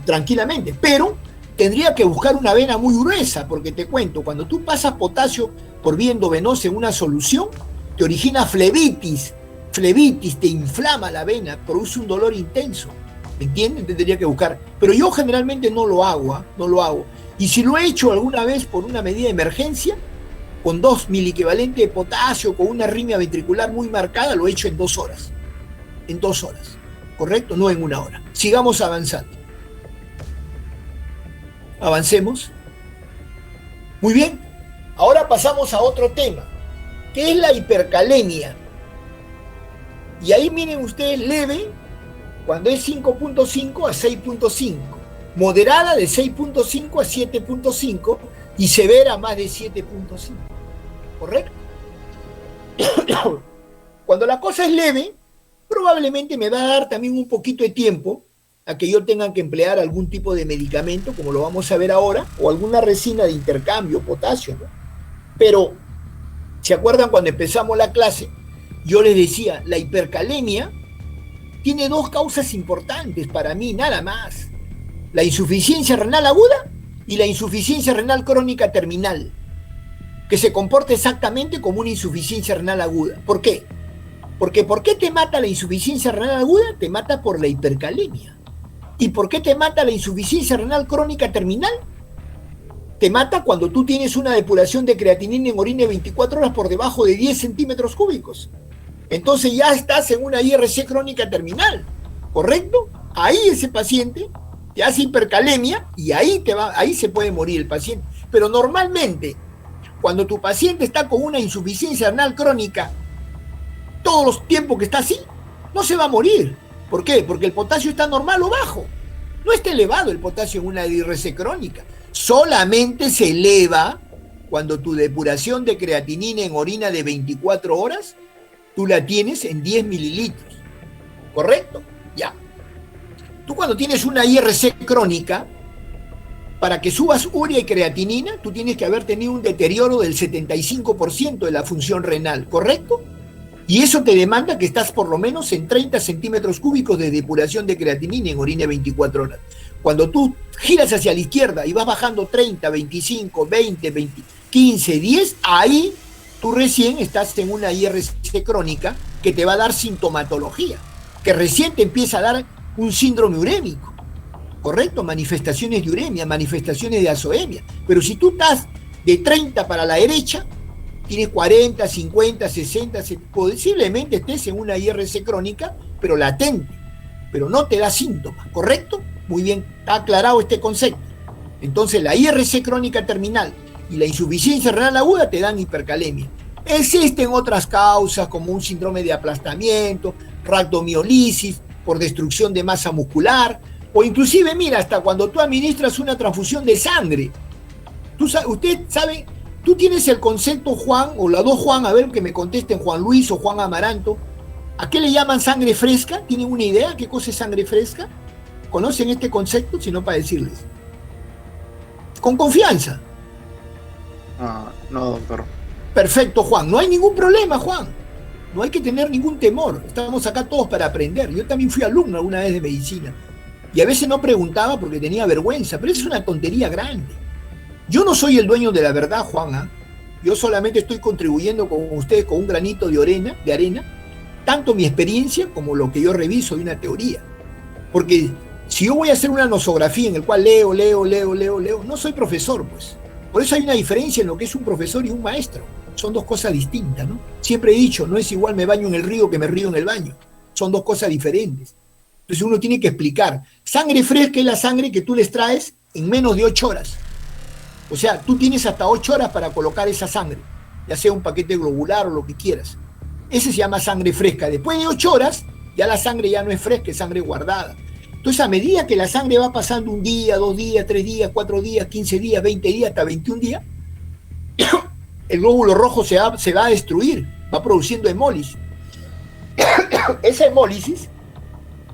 tranquilamente, pero tendría que buscar una vena muy gruesa, porque te cuento, cuando tú pasas potasio por vía endovenosa en una solución, te origina flebitis, flebitis, te inflama la vena, produce un dolor intenso, ¿me entiendes? Tendría que buscar, pero yo generalmente no lo hago, no lo hago, y si lo he hecho alguna vez por una medida de emergencia, con 2 miliequivalentes de potasio, con una arritmia ventricular muy marcada, lo he hecho en 2 horas, ¿correcto? No en 1 hora. Sigamos avanzando. Avancemos. Muy bien, ahora pasamos a otro tema, que es la hipercalemia. Y ahí miren ustedes, leve, cuando es 5.5 a 6.5, moderada de 6.5 a 7.5 y severa más de 7.5, ¿correcto? Cuando la cosa es leve, probablemente me va a dar también un poquito de tiempo a que yo tenga que emplear algún tipo de medicamento, como lo vamos a ver ahora, o alguna resina de intercambio, potasio, ¿no? Pero, ¿se acuerdan cuando empezamos la clase? Yo les decía, la hipercalemia tiene 2 causas importantes para mí, nada más. La insuficiencia renal aguda y la insuficiencia renal crónica terminal, que se comporta exactamente como una insuficiencia renal aguda. ¿Por qué? Porque ¿por qué te mata la insuficiencia renal aguda? Te mata por la hipercalemia. ¿Y por qué te mata la insuficiencia renal crónica terminal? Te mata cuando tú tienes una depuración de creatinina en orina de 24 horas por debajo de 10 centímetros cúbicos. Entonces ya estás en una IRC crónica terminal, ¿correcto? Ahí ese paciente te hace hipercalemia y ahí se puede morir el paciente. Pero normalmente, cuando tu paciente está con una insuficiencia renal crónica, todos los tiempos que está así, no se va a morir. ¿Por qué? Porque el potasio está normal o bajo. No está elevado el potasio en una IRC crónica. Solamente se eleva cuando tu depuración de creatinina en orina de 24 horas, tú la tienes en 10 mililitros. ¿Correcto? Ya. Tú cuando tienes una IRC crónica, para que subas urea y creatinina, tú tienes que haber tenido un deterioro del 75% de la función renal, ¿correcto? Y eso te demanda que estás por lo menos en 30 centímetros cúbicos de depuración de creatinina en orina de 24 horas. Cuando tú giras hacia la izquierda y vas bajando 30, 25, 20, 15, 10, ahí tú recién estás en una IRC crónica que te va a dar sintomatología, que recién te empieza a dar un síndrome urémico, ¿correcto? Manifestaciones de uremia, manifestaciones de azoemia. Pero si tú estás de 30 para la derecha, tienes 40, 50, 60, posiblemente estés en una IRC crónica, pero latente, pero no te da síntomas, ¿correcto? Muy bien, está aclarado este concepto. Entonces la IRC crónica terminal y la insuficiencia renal aguda te dan hipercalemia. Existen otras causas como un síndrome de aplastamiento, rhabdomiolisis por destrucción de masa muscular, o inclusive, mira, hasta cuando tú administras una transfusión de sangre. Usted sabe, tú tienes el concepto, Juan, o la dos Juan, a ver que me contesten Juan Luis o Juan Amaranto. ¿A qué le llaman sangre fresca? ¿Tienen una idea qué cosa es sangre fresca? ¿Conocen este concepto? Si no, para decirles. Con confianza. No, doctor. Perfecto, Juan. No hay ningún problema, Juan. No hay que tener ningún temor. Estamos acá todos para aprender. Yo también fui alumno alguna vez de medicina. Y a veces no preguntaba porque tenía vergüenza, pero es una tontería grande. Yo no soy el dueño de la verdad, Juan, ¿eh? Yo solamente estoy contribuyendo con ustedes con un granito de arena, tanto mi experiencia como lo que yo reviso de una teoría. Porque si yo voy a hacer una nosografía en el cual leo, no soy profesor, pues. Por eso hay una diferencia en lo que es un profesor y un maestro. Son dos cosas distintas, ¿no? Siempre he dicho, no es igual me baño en el río que me río en el baño. Son dos cosas diferentes. Entonces uno tiene que explicar. Sangre fresca es la sangre que tú les traes en menos de 8 horas. O sea, tú tienes hasta 8 horas para colocar esa sangre, ya sea un paquete globular o lo que quieras. Ese se llama sangre fresca. Después de 8 horas, ya la sangre ya no es fresca, es sangre guardada. Entonces, a medida que la sangre va pasando 1 día, 2 días, 3 días, 4 días, 15 días, 20 días, hasta 21 días, el glóbulo rojo se va a destruir, va produciendo hemólisis. Esa hemólisis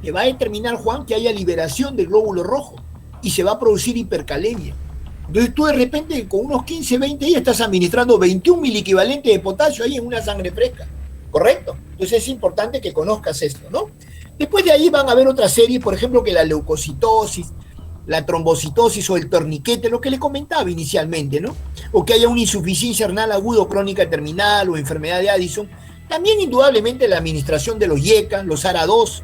que va a determinar, Juan, que haya liberación del glóbulo rojo y se va a producir hipercalemia. Entonces tú de repente con unos 15, 20 días estás administrando 21 miliequivalentes de potasio ahí en una sangre fresca, ¿correcto? Entonces es importante que conozcas esto, ¿no? Después de ahí van a haber otras series, por ejemplo, que la leucocitosis, la trombocitosis o el torniquete, lo que les comentaba inicialmente, ¿no? O que haya una insuficiencia renal aguda o crónica terminal o enfermedad de Addison, También indudablemente la administración de los YECA, los ARA2,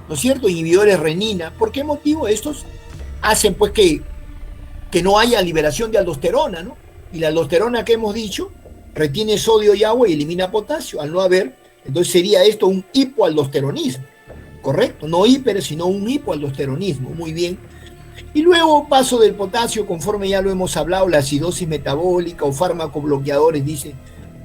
¿no es cierto? Inhibidores renina. ¿Por qué motivo? Estos hacen pues que no haya liberación de aldosterona, ¿no? Y la aldosterona que hemos dicho retiene sodio y agua y elimina potasio. Al no haber, entonces sería esto un hipoaldosteronismo, ¿correcto? No hiper, sino un hipoaldosteronismo. Muy bien. Y luego paso del potasio, conforme ya lo hemos hablado, la acidosis metabólica o fármacos bloqueadores, dice,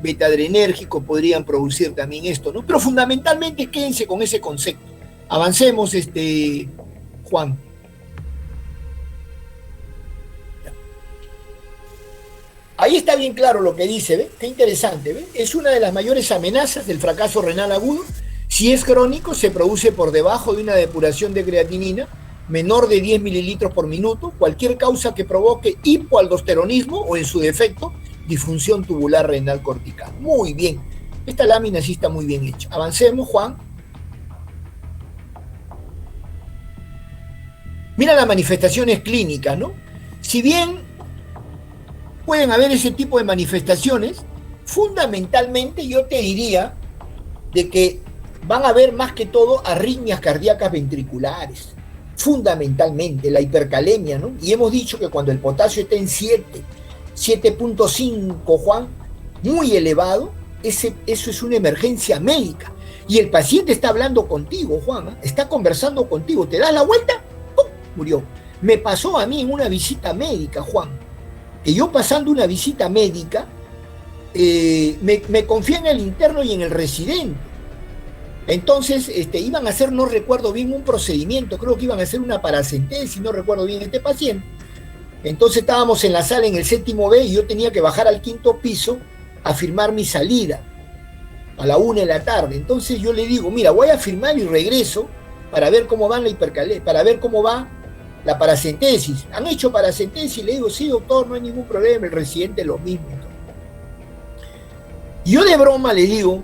beta-adrenérgicos podrían producir también esto, ¿no? Pero fundamentalmente quédense con ese concepto. Avancemos, Juan. Ahí está bien claro lo que dice, ¿ve? Qué interesante, ¿ve? Es una de las mayores amenazas del fracaso renal agudo. Si es crónico, se produce por debajo de una depuración de creatinina menor de 10 mililitros por minuto, cualquier causa que provoque hipoaldosteronismo o, en su defecto, disfunción tubular renal cortical. Muy bien. Esta lámina sí está muy bien hecha. Avancemos, Juan. Mira las manifestaciones clínicas, ¿no? Si bien pueden haber ese tipo de manifestaciones, fundamentalmente yo te diría de que van a haber más que todo arritmias cardíacas ventriculares, fundamentalmente la hipercalemia, ¿no? Y hemos dicho que cuando el potasio está en 7.5, Juan, muy elevado, eso es una emergencia médica. Y el paciente está hablando contigo, Juan, ¿eh? Está conversando contigo, te das la vuelta, ¡pum!, murió. Me pasó a mí en una visita médica, Juan, que yo pasando una visita médica, me confié en el interno y en el residente. Entonces, iban a hacer, no recuerdo bien, un procedimiento, creo que iban a hacer una paracentesis, no recuerdo bien este paciente. Entonces estábamos en la sala en el 7º B y yo tenía que bajar al 5º piso a firmar mi salida a la 1 de la tarde. Entonces yo le digo, mira, voy a firmar y regreso para ver cómo va la hipercalemia, para ver cómo va la paracentesis. ¿Han hecho paracentesis? Le digo, sí, doctor, no hay ningún problema, el residente lo mismo. Y yo de broma le digo,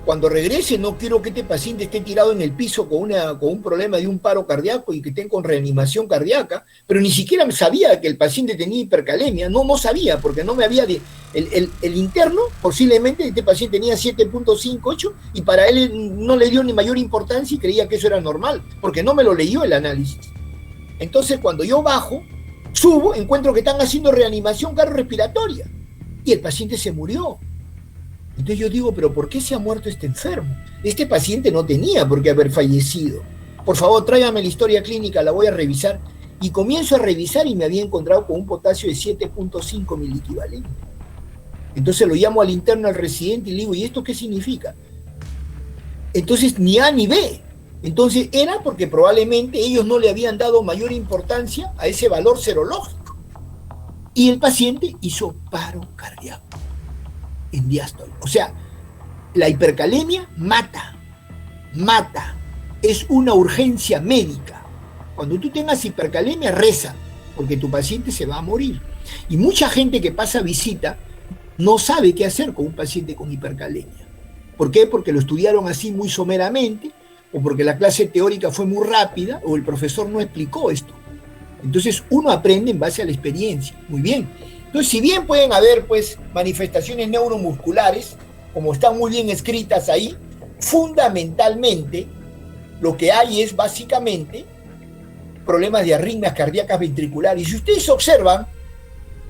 cuando regrese no quiero que este paciente esté tirado en el piso con un problema de un paro cardíaco y que esté con reanimación cardíaca, pero ni siquiera sabía que el paciente tenía hipercalemia, no sabía, porque no me había... El interno, posiblemente este paciente tenía 7.58 y para él no le dio ni mayor importancia y creía que eso era normal, porque no me lo leyó el análisis. Entonces cuando yo bajo, subo, encuentro que están haciendo reanimación cardiorrespiratoria y el paciente se murió. Entonces yo digo, ¿pero por qué se ha muerto este enfermo? Este paciente no tenía por qué haber fallecido. Por favor, tráigame la historia clínica, la voy a revisar. Y comienzo a revisar y me había encontrado con un potasio de 7.5 miliequivalente. Entonces lo llamo al interno, al residente, y le digo, ¿y esto qué significa? Entonces, ni A ni B. Entonces era porque probablemente ellos no le habían dado mayor importancia a ese valor serológico. Y el paciente hizo paro cardíaco en diástole. O sea, la hipercalemia mata, es una urgencia médica. Cuando tú tengas hipercalemia, reza, porque tu paciente se va a morir. Y mucha gente que pasa visita no sabe qué hacer con un paciente con hipercalemia. ¿Por qué? Porque lo estudiaron así muy someramente, o porque la clase teórica fue muy rápida, o el profesor no explicó esto. Entonces uno aprende en base a la experiencia. Muy bien. Entonces, si bien pueden haber pues manifestaciones neuromusculares, como están muy bien escritas ahí, fundamentalmente lo que hay es básicamente problemas de arritmias cardíacas ventriculares. Y si ustedes observan,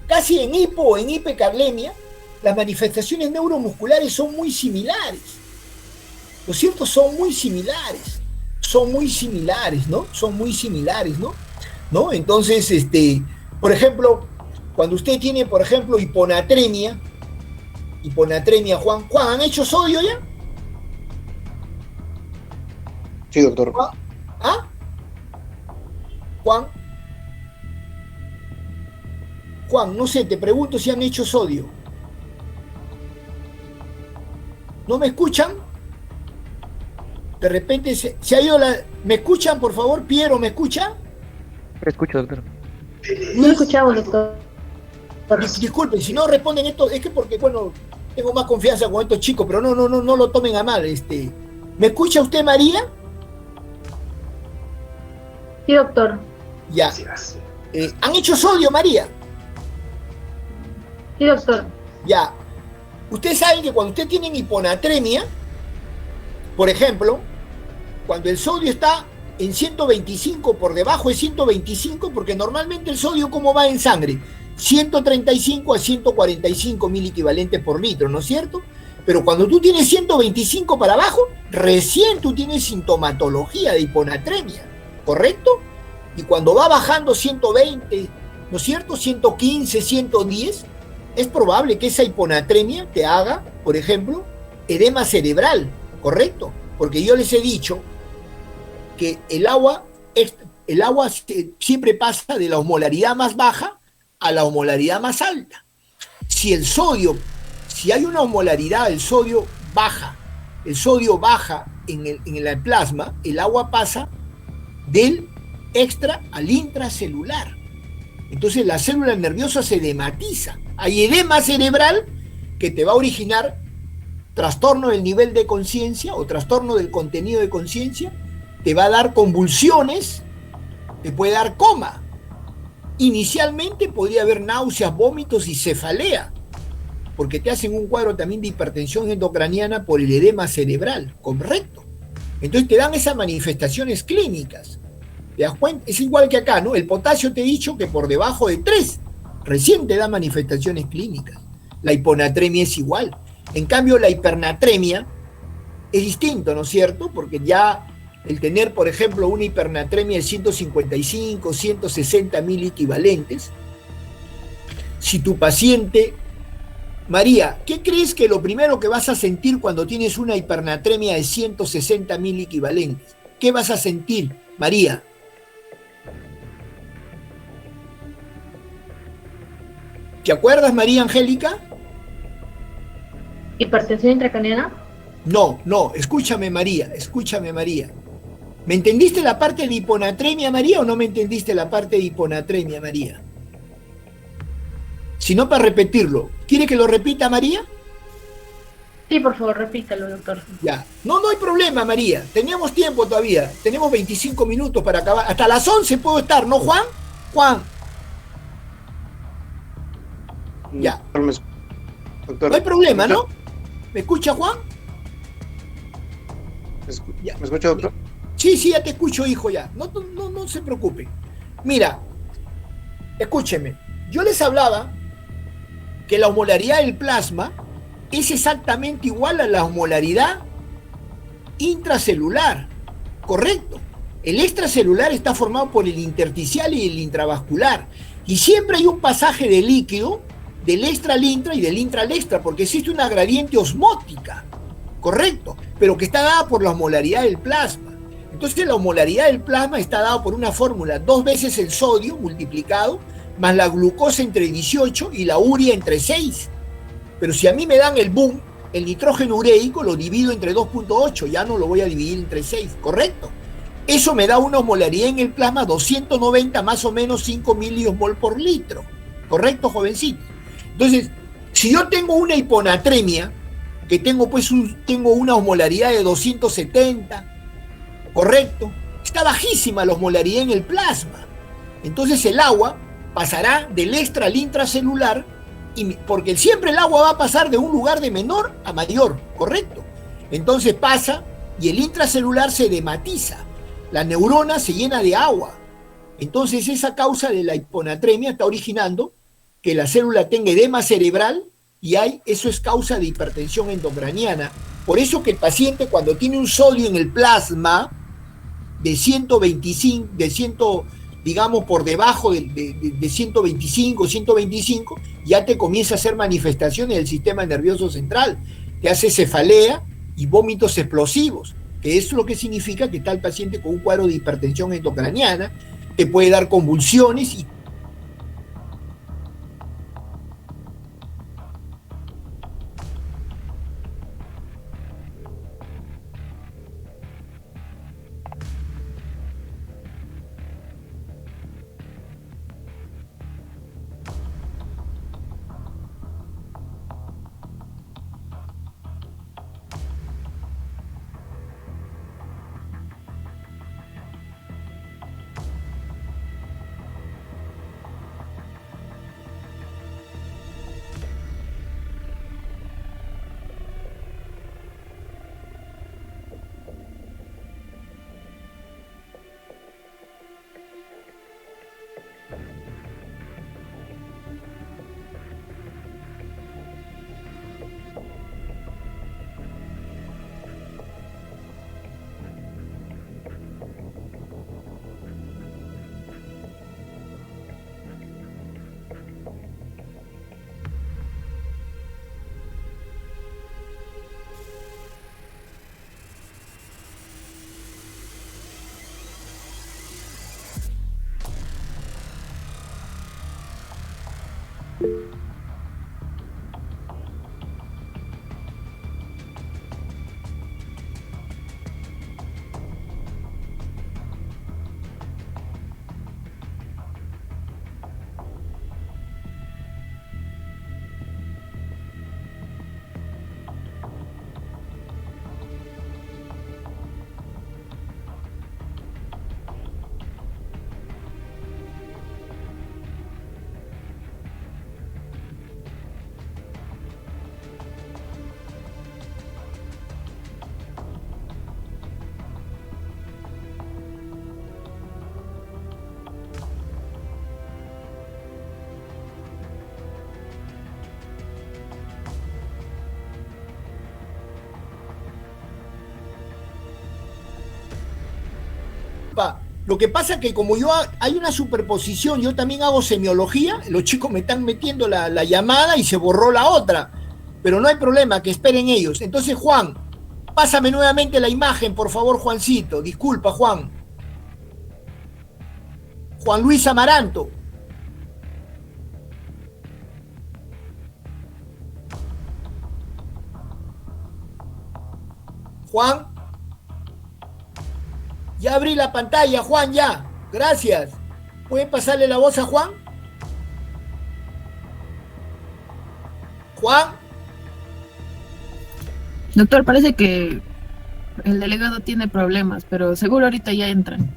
casi en hipo o en hipercalemia, las manifestaciones neuromusculares son muy similares. ¿No es cierto? Son muy similares, ¿no? ¿No? Entonces, por ejemplo, cuando usted tiene, por ejemplo, hiponatremia, Juan, ¿han hecho sodio ya? Sí, doctor. ¿Ah? Juan, no sé, te pregunto si han hecho sodio. ¿No me escuchan? De repente se ha ido la... ¿Me escuchan, por favor? Piero, ¿me escucha? Lo escucho, doctor. No escuchamos, doctor. Disculpen, si no responden esto, es que porque, bueno, tengo más confianza con estos chicos, pero no lo tomen a mal. ¿Me escucha usted, María? Sí, doctor. Ya. ¿Han hecho sodio, María? Sí, doctor. Ya. Ustedes saben que cuando ustedes tienen hiponatremia, Por ejemplo, cuando el sodio está en 125, por debajo de 125, porque normalmente el sodio, ¿cómo va en sangre? 135 a 145 mil equivalentes por litro, ¿no es cierto? Pero cuando tú tienes 125 para abajo, recién tú tienes sintomatología de hiponatremia, ¿correcto? Y cuando va bajando 120, ¿no es cierto? 115, 110, es probable que esa hiponatremia te haga, por ejemplo, edema cerebral, ¿correcto? Porque yo les he dicho que el agua siempre pasa de la osmolaridad más baja a la osmolaridad más alta. Si hay una osmolaridad, el sodio baja en el plasma, el agua pasa del extra al intracelular. Entonces la célula nerviosa se edematiza. Hay edema cerebral que te va a originar trastorno del nivel de conciencia o trastorno del contenido de conciencia, te va a dar convulsiones, te puede dar coma. Inicialmente podría haber náuseas, vómitos y cefalea, porque te hacen un cuadro también de hipertensión endocraniana por el edema cerebral, correcto. Entonces te dan esas manifestaciones clínicas. ¿Te das cuenta? Es igual que acá, ¿no? El potasio te he dicho que por debajo de 3 recién te da manifestaciones clínicas. La hiponatremia es igual. En cambio, la hipernatremia es distinto, ¿no es cierto? Porque ya el tener, por ejemplo, una hipernatremia de 155, 160 mil equivalentes, si tu paciente... María, ¿qué crees que lo primero que vas a sentir cuando tienes una hipernatremia de 160 mil equivalentes? ¿Qué vas a sentir, María? ¿Te acuerdas, María Angélica? ¿Hipertensión intracraniana? No, escúchame, María. ¿Me entendiste la parte de hiponatremia, María, o no me entendiste la parte de hiponatremia, María? Si no, para repetirlo. ¿Quiere que lo repita, María? Sí, por favor, repítalo, doctor. Ya. No hay problema, María. Teníamos tiempo todavía. Tenemos 25 minutos para acabar. Hasta las 11 puedo estar, ¿no, Juan? Juan. Ya. Doctor, No hay problema, ¿no? ¿Me escucha, Juan? ¿Me escucha, doctor? Sí, ya te escucho, hijo, ya. No se preocupe. Mira, escúcheme. Yo les hablaba que la osmolaridad del plasma es exactamente igual a la osmolaridad intracelular, ¿correcto? El extracelular está formado por el intersticial y el intravascular, y siempre hay un pasaje de líquido del extra al intra y del intra al extra, porque existe una gradiente osmótica, ¿correcto? Pero que está dada por la osmolaridad del plasma. Entonces la osmolaridad del plasma está dada por una fórmula, 2 veces el sodio multiplicado más la glucosa entre 18 y la urea entre 6. Pero si a mí me dan el boom, el nitrógeno ureico lo divido entre 2.8, ya no lo voy a dividir entre 6, ¿correcto? Eso me da una osmolaridad en el plasma 290 más o menos 5 miliosmol por litro, ¿correcto, jovencito? Entonces, si yo tengo una hiponatremia, que tengo una osmolaridad de 270, ¿correcto? Está bajísima la osmolaridad en el plasma. Entonces el agua pasará del extra al intracelular, porque siempre el agua va a pasar de un lugar de menor a mayor, ¿correcto? Entonces pasa y el intracelular se edematiza, la neurona se llena de agua. Entonces esa causa de la hiponatremia está originando que la célula tenga edema cerebral y eso es causa de hipertensión endocraniana. Por eso que el paciente, cuando tiene un sodio en el plasma de 125, digamos por debajo de 125, ya te comienza a hacer manifestaciones del sistema nervioso central, te hace cefalea y vómitos explosivos, que eso es lo que significa que está el paciente con un cuadro de hipertensión endocraniana, te puede dar convulsiones y Lo que pasa es que como hay una superposición, yo también hago semiología, los chicos me están metiendo la llamada y se borró la otra. Pero no hay problema, que esperen ellos. Entonces, Juan, pásame nuevamente la imagen, por favor, Juancito. Disculpa, Juan. Juan Luis Amaranto. Juan. Ya abrí la pantalla, Juan, ya. Gracias. ¿Pueden pasarle la voz a Juan? Juan. Doctor, parece que el delegado tiene problemas, pero seguro ahorita ya entran.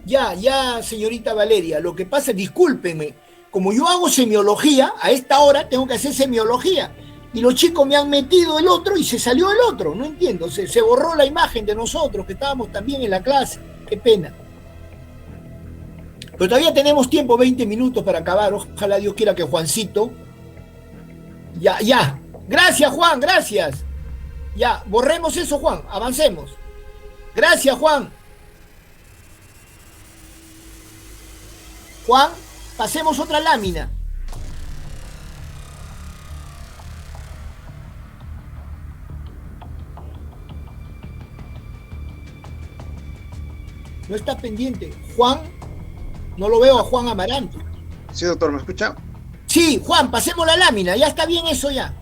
Ya, señorita Valeria. Lo que pasa, discúlpenme, como yo hago semiología, a esta hora tengo que hacer semiología. Y los chicos me han metido el otro y se salió el otro. No entiendo, se borró la imagen de nosotros, que estábamos también en la clase. Qué pena. Pero todavía tenemos tiempo, 20 minutos para acabar. Ojalá Dios quiera que Juancito... Ya. Gracias, Juan, gracias. Ya, borremos eso, Juan, avancemos. Gracias, Juan. Juan, pasemos otra lámina. No está pendiente. Juan, no lo veo a Juan Amaranto. Sí, doctor, ¿me escucha? Sí, Juan, pasemos la lámina, ya está bien eso ya.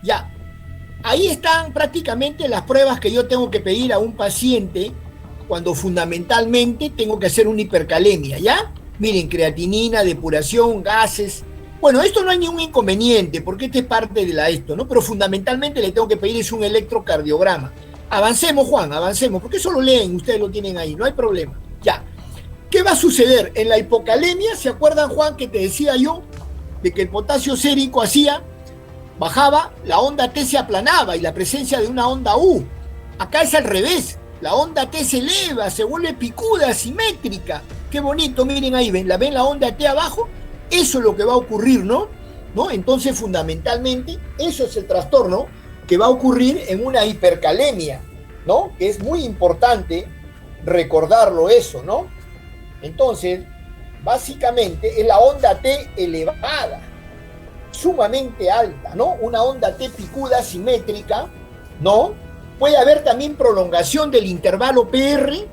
Ya. Ahí están prácticamente las pruebas que yo tengo que pedir a un paciente cuando fundamentalmente tengo que hacer una hipercalemia, ¿ya? Miren, creatinina, depuración, gases. Bueno, esto no hay ningún inconveniente, porque este es parte de esto, ¿no? Pero fundamentalmente le tengo que pedir es un electrocardiograma. Avancemos, Juan, avancemos, porque eso lo leen, ustedes lo tienen ahí, no hay problema. Ya. ¿Qué va a suceder? En la hipocalemia, ¿se acuerdan, Juan, que te decía yo de que el potasio sérico bajaba, la onda T se aplanaba y la presencia de una onda U? Acá es al revés, la onda T se eleva, se vuelve picuda, simétrica. Qué bonito, miren ahí, ven la onda T abajo, eso es lo que va a ocurrir, ¿no? Entonces, fundamentalmente, eso es el trastorno que va a ocurrir en una hipercalemia, ¿no? Que es muy importante recordarlo eso, ¿no? Entonces, básicamente es la onda T elevada, sumamente alta, ¿no? Una onda T picuda, simétrica, ¿no? Puede haber también prolongación del intervalo PR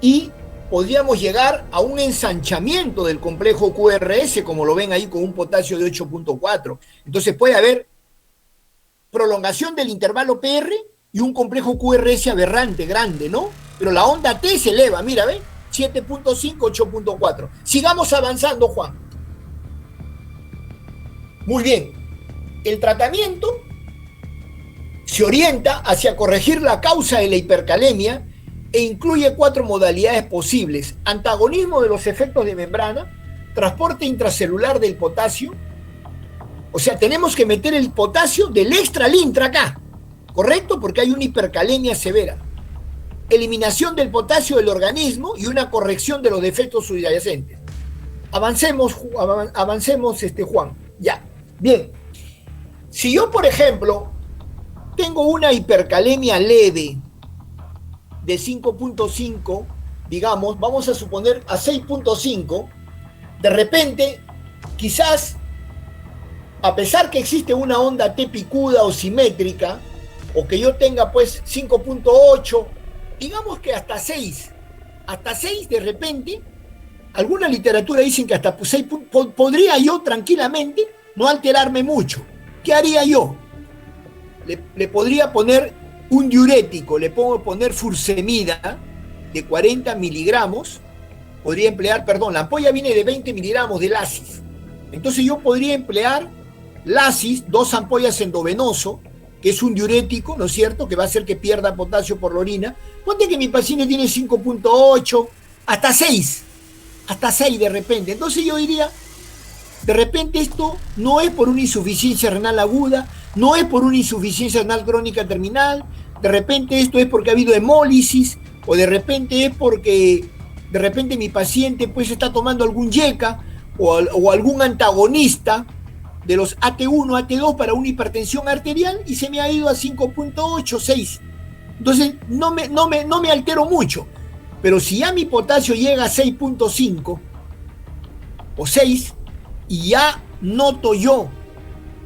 y podríamos llegar a un ensanchamiento del complejo QRS, como lo ven ahí con un potasio de 8.4. Entonces puede haber prolongación del intervalo PR y un complejo QRS aberrante, grande, ¿no? Pero la onda T se eleva, mira, ¿ven? 7.5, 8.4. Sigamos avanzando, Juan. Muy bien. El tratamiento se orienta hacia corregir la causa de la hipercalemia e incluye 4 modalidades posibles: antagonismo de los efectos de membrana, transporte intracelular del potasio, o sea, tenemos que meter el potasio del extra al intra acá, ¿correcto? Porque hay una hipercalemia severa. Eliminación del potasio del organismo y una corrección de los defectos subyacentes. Avancemos, Juan. Ya. Bien. Si yo, por ejemplo, tengo una hipercalemia leve de 5.5, digamos, vamos a suponer a 6.5, de repente, quizás, a pesar que existe una onda T picuda o simétrica, o que yo tenga pues 5.8, digamos que hasta 6 de repente, alguna literatura dicen que hasta 6 podría yo tranquilamente no alterarme mucho. ¿Qué haría yo? Le podría poner un diurético, le puedo poner furosemida de 40 miligramos, podría emplear, la ampolla viene de 20 miligramos de Lasis. Entonces yo podría emplear Lasis, 2 ampollas endovenoso, que es un diurético, ¿no es cierto?, que va a hacer que pierda potasio por la orina. Ponte que mi paciente tiene 5.8, hasta 6 de repente. Entonces yo diría, de repente esto no es por una insuficiencia renal aguda, no es por una insuficiencia renal crónica terminal, de repente esto es porque ha habido hemólisis, o de repente es porque de repente mi paciente pues está tomando algún YECA o algún antagonista de los AT1, AT2 para una hipertensión arterial y se me ha ido a 5.8, 6. Entonces no me altero mucho. Pero si ya mi potasio llega a 6.5 o 6, y ya noto yo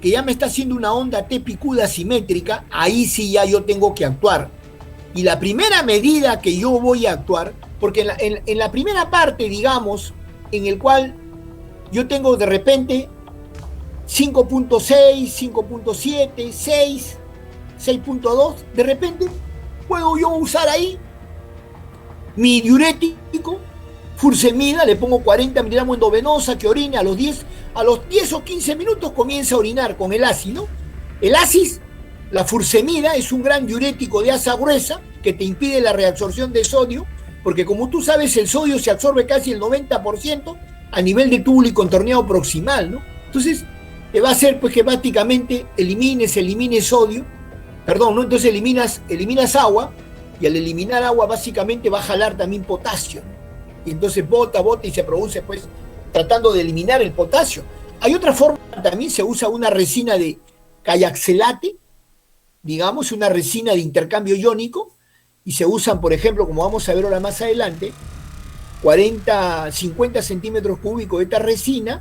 que ya me está haciendo una onda T picuda simétrica, ahí sí ya yo tengo que actuar. Y la primera medida que yo voy a actuar, porque en la primera parte, digamos, en el cual yo tengo de repente 5.6, 5.7, 6, 6.2, de repente puedo yo usar ahí mi diurético, furosemida, le pongo 40 miligramos endovenosa, que orine a los 10 o 15 minutos comienza a orinar con el ácido. El ácido, la furosemida, es un gran diurético de asa gruesa que te impide la reabsorción de sodio, porque como tú sabes, el sodio se absorbe casi el 90% a nivel de túbulo y contorneado proximal, ¿no? Entonces, te va a hacer pues que prácticamente elimines sodio, perdón, ¿no? Entonces eliminas agua, y al eliminar agua básicamente va a jalar también potasio, ¿no? Y entonces bota y se produce pues tratando de eliminar el potasio. Hay otra forma, también se usa una resina de cayaxelate, digamos, una resina de intercambio iónico, y se usan, por ejemplo, como vamos a ver ahora más adelante, 50 centímetros cúbicos de esta resina,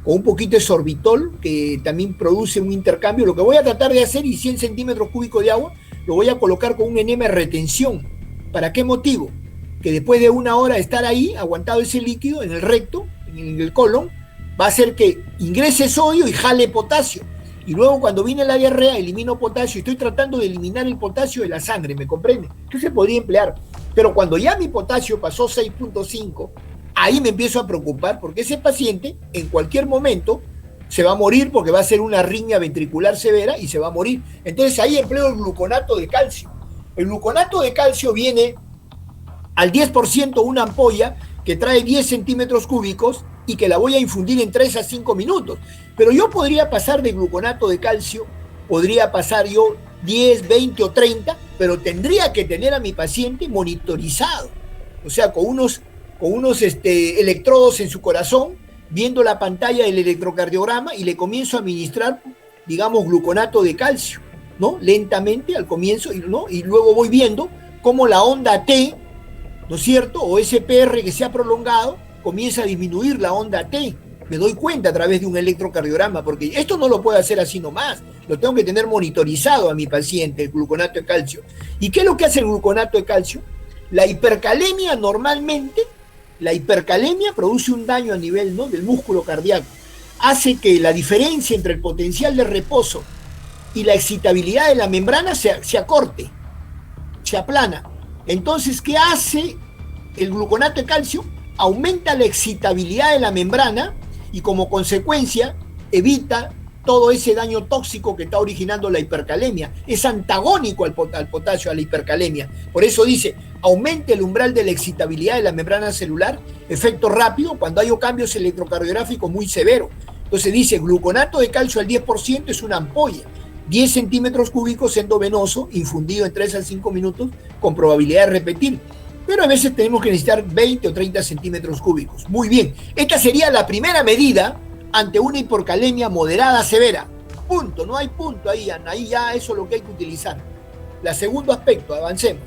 con un poquito de sorbitol, que también produce un intercambio. Lo que voy a tratar de hacer, y 100 centímetros cúbicos de agua, lo voy a colocar con un enema de retención. ¿Para qué motivo? Que después de una hora de estar ahí, aguantado ese líquido en el recto, en el colon, va a hacer que ingrese sodio y jale potasio. Y luego cuando viene la diarrea, elimino potasio. Estoy tratando de eliminar el potasio de la sangre, ¿me comprende? Entonces podría emplear. Pero cuando ya mi potasio pasó 6.5, ahí me empiezo a preocupar, porque ese paciente en cualquier momento se va a morir, porque va a ser una arritmia ventricular severa y se va a morir. Entonces ahí empleo el gluconato de calcio. El gluconato de calcio viene al 10% una ampolla que trae 10 centímetros cúbicos y que la voy a infundir en 3 a 5 minutos. Pero yo podría pasar de gluconato de calcio, podría pasar yo 10, 20 o 30, pero tendría que tener a mi paciente monitorizado, o sea, con unos electrodos en su corazón, viendo la pantalla del electrocardiograma, y le comienzo a administrar, digamos, gluconato de calcio, ¿no? Lentamente al comienzo, ¿no? Y luego voy viendo cómo la onda T, ¿no es cierto?, o SPR que se ha prolongado, comienza a disminuir la onda T. Me doy cuenta a través de un electrocardiograma, porque esto no lo puedo hacer así nomás, lo tengo que tener monitorizado a mi paciente, el gluconato de calcio. ¿Y qué es lo que hace el gluconato de calcio? La hipercalemia normalmente, la hipercalemia produce un daño a nivel, ¿no?, del músculo cardíaco, hace que la diferencia entre el potencial de reposo y la excitabilidad de la membrana se acorte, se aplana. Entonces, ¿qué hace el gluconato de calcio? Aumenta la excitabilidad de la membrana y como consecuencia evita todo ese daño tóxico que está originando la hipercalemia. Es antagónico al potasio, a la hipercalemia. Por eso dice, aumenta el umbral de la excitabilidad de la membrana celular, efecto rápido cuando hay cambios electrocardiográficos muy severos. Entonces dice, gluconato de calcio al 10% es una ampolla, 10 centímetros cúbicos endovenoso, infundido en 3 a 5 minutos, con probabilidad de repetir. Pero a veces tenemos que necesitar 20 o 30 centímetros cúbicos. Muy bien, esta sería la primera medida ante una hipercalemia moderada severa. Punto, no hay punto ahí ya eso es lo que hay que utilizar. El segundo aspecto, avancemos.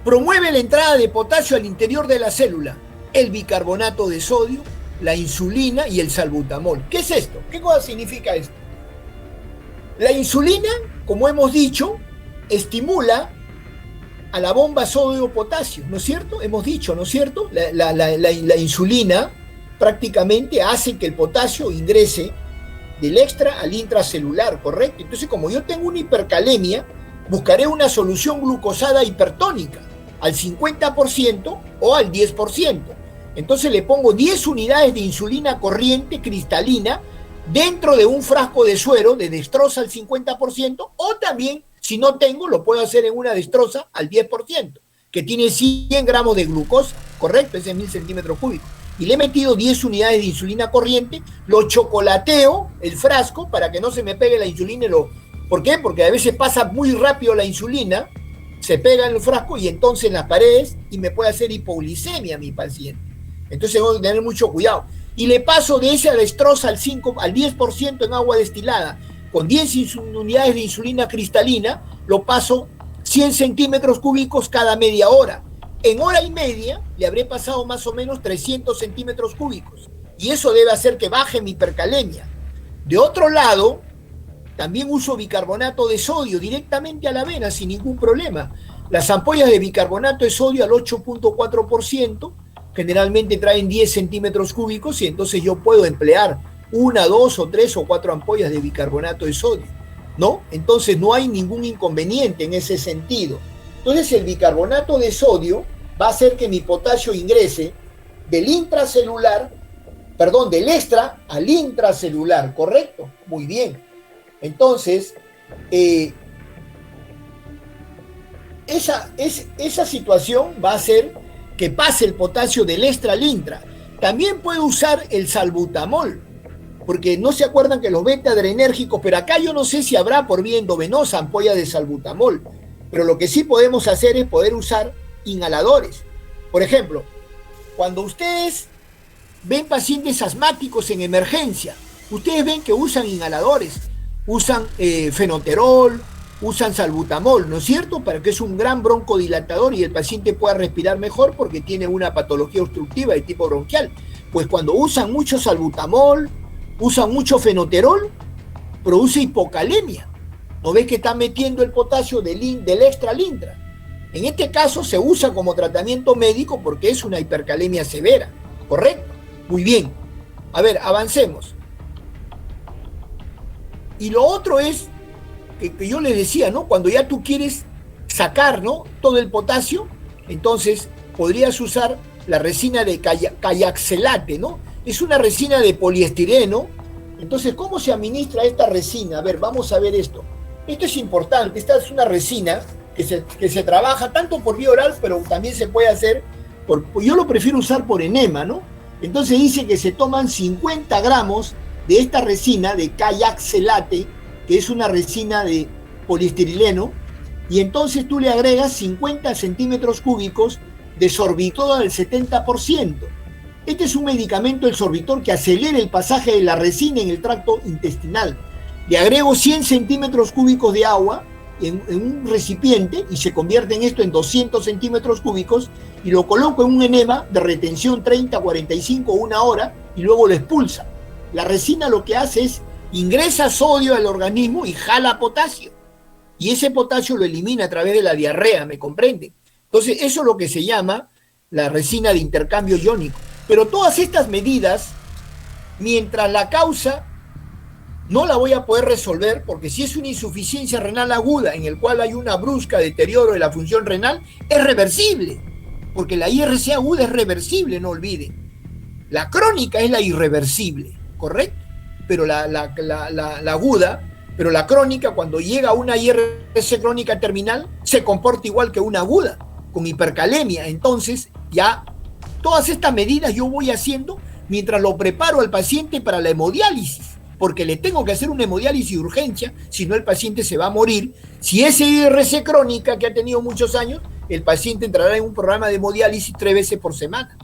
Promueve la entrada de potasio al interior de la célula, el bicarbonato de sodio, la insulina y el salbutamol. ¿Qué es esto? ¿Qué cosa significa esto? La insulina, como hemos dicho, estimula a la bomba sodio-potasio, ¿no es cierto? Hemos dicho, ¿no es cierto? La insulina prácticamente hace que el potasio ingrese del extra al intracelular, ¿correcto? Entonces, como yo tengo una hipercalemia, buscaré una solución glucosada hipertónica al 50% o al 10%. Entonces le pongo 10 unidades de insulina corriente cristalina dentro de un frasco de suero de dextrosa al 50%, o también, si no tengo, lo puedo hacer en una dextrosa al 10%, que tiene 100 gramos de glucosa, correcto, ese es 1000 centímetros cúbicos. Y le he metido 10 unidades de insulina corriente, lo chocolateo el frasco para que no se me pegue la insulina. ¿Por qué? Porque a veces pasa muy rápido la insulina, se pega en el frasco y entonces en las paredes y me puede hacer hipoglicemia a mi paciente. Entonces tengo que tener mucho cuidado. Y le paso de esa dextrosa al 10% en agua destilada, con 10 unidades de insulina cristalina, lo paso 100 centímetros cúbicos cada media hora. en hora y media le habré pasado más o menos 300 centímetros cúbicos. Y eso debe hacer que baje mi hipercalemia. De otro lado, también uso bicarbonato de sodio directamente a la vena sin ningún problema. Las ampollas de bicarbonato de sodio al 8.4% generalmente traen 10 centímetros cúbicos y entonces yo puedo emplear 1, 2 o 3 o 4 ampollas de bicarbonato de sodio, ¿no? Entonces no hay ningún inconveniente en ese sentido. Entonces el bicarbonato de sodio va a hacer que mi potasio ingrese del extra al intracelular, ¿correcto? Muy bien. Entonces, esa situación va a hacer que pase el potasio del extra al intra. También puedo usar el salbutamol, porque no se acuerdan que los beta-adrenérgicos, pero acá yo no sé si habrá por vía endovenosa ampolla de salbutamol, pero lo que sí podemos hacer es poder usar inhaladores. Por ejemplo, cuando ustedes ven pacientes asmáticos en emergencia, ustedes ven que usan inhaladores, usan fenoterol, usan salbutamol, ¿no es cierto? Para que es un gran broncodilatador y el paciente pueda respirar mejor porque tiene una patología obstructiva de tipo bronquial. Pues cuando usan mucho salbutamol, usan mucho fenoterol, produce hipocalemia. ¿No ves que está metiendo el potasio del extra al intra? En este caso se usa como tratamiento médico porque es una hipercalemia severa, ¿correcto? Muy bien. A ver, avancemos. Y lo otro es que yo les decía, ¿no? Cuando ya tú quieres sacar, ¿no?, todo el potasio, entonces podrías usar la resina de cayaxelate, ¿no? Es una resina de poliestireno. Entonces, ¿cómo se administra esta resina? A ver, vamos a ver esto. Esto es importante. Esta es una resina que se trabaja tanto por vía oral, pero también se puede hacer yo lo prefiero usar por enema, ¿no? Entonces dice que se toman 50 gramos de esta resina de cayaxelate, que es una resina de poliestireno, y entonces tú le agregas 50 centímetros cúbicos de sorbitol al 70%. Este es un medicamento, el sorbitor, que acelera el pasaje de la resina en el tracto intestinal. Le agrego 100 centímetros cúbicos de agua en un recipiente y se convierte en esto en 200 centímetros cúbicos y lo coloco en un enema de retención 30, 45, 1 hora y luego lo expulsa. La resina lo que hace es ingresa sodio al organismo y jala potasio. Y ese potasio lo elimina a través de la diarrea, ¿me comprende? Entonces, eso es lo que se llama la resina de intercambio iónico. Pero todas estas medidas, mientras la causa no la voy a poder resolver, porque si es una insuficiencia renal aguda en el cual hay una brusca deterioro de la función renal, es reversible, porque la IRC aguda es reversible, no olviden. La crónica es la irreversible, ¿correcto? Pero la aguda, pero la crónica, cuando llega a una IRC crónica terminal, se comporta igual que una aguda, con hipercalemia. Entonces, ya todas estas medidas yo voy haciendo mientras lo preparo al paciente para la hemodiálisis, porque le tengo que hacer una hemodiálisis de urgencia, si no el paciente se va a morir. Si es IRC crónica que ha tenido muchos años, el paciente entrará en un programa de hemodiálisis 3 veces por semana.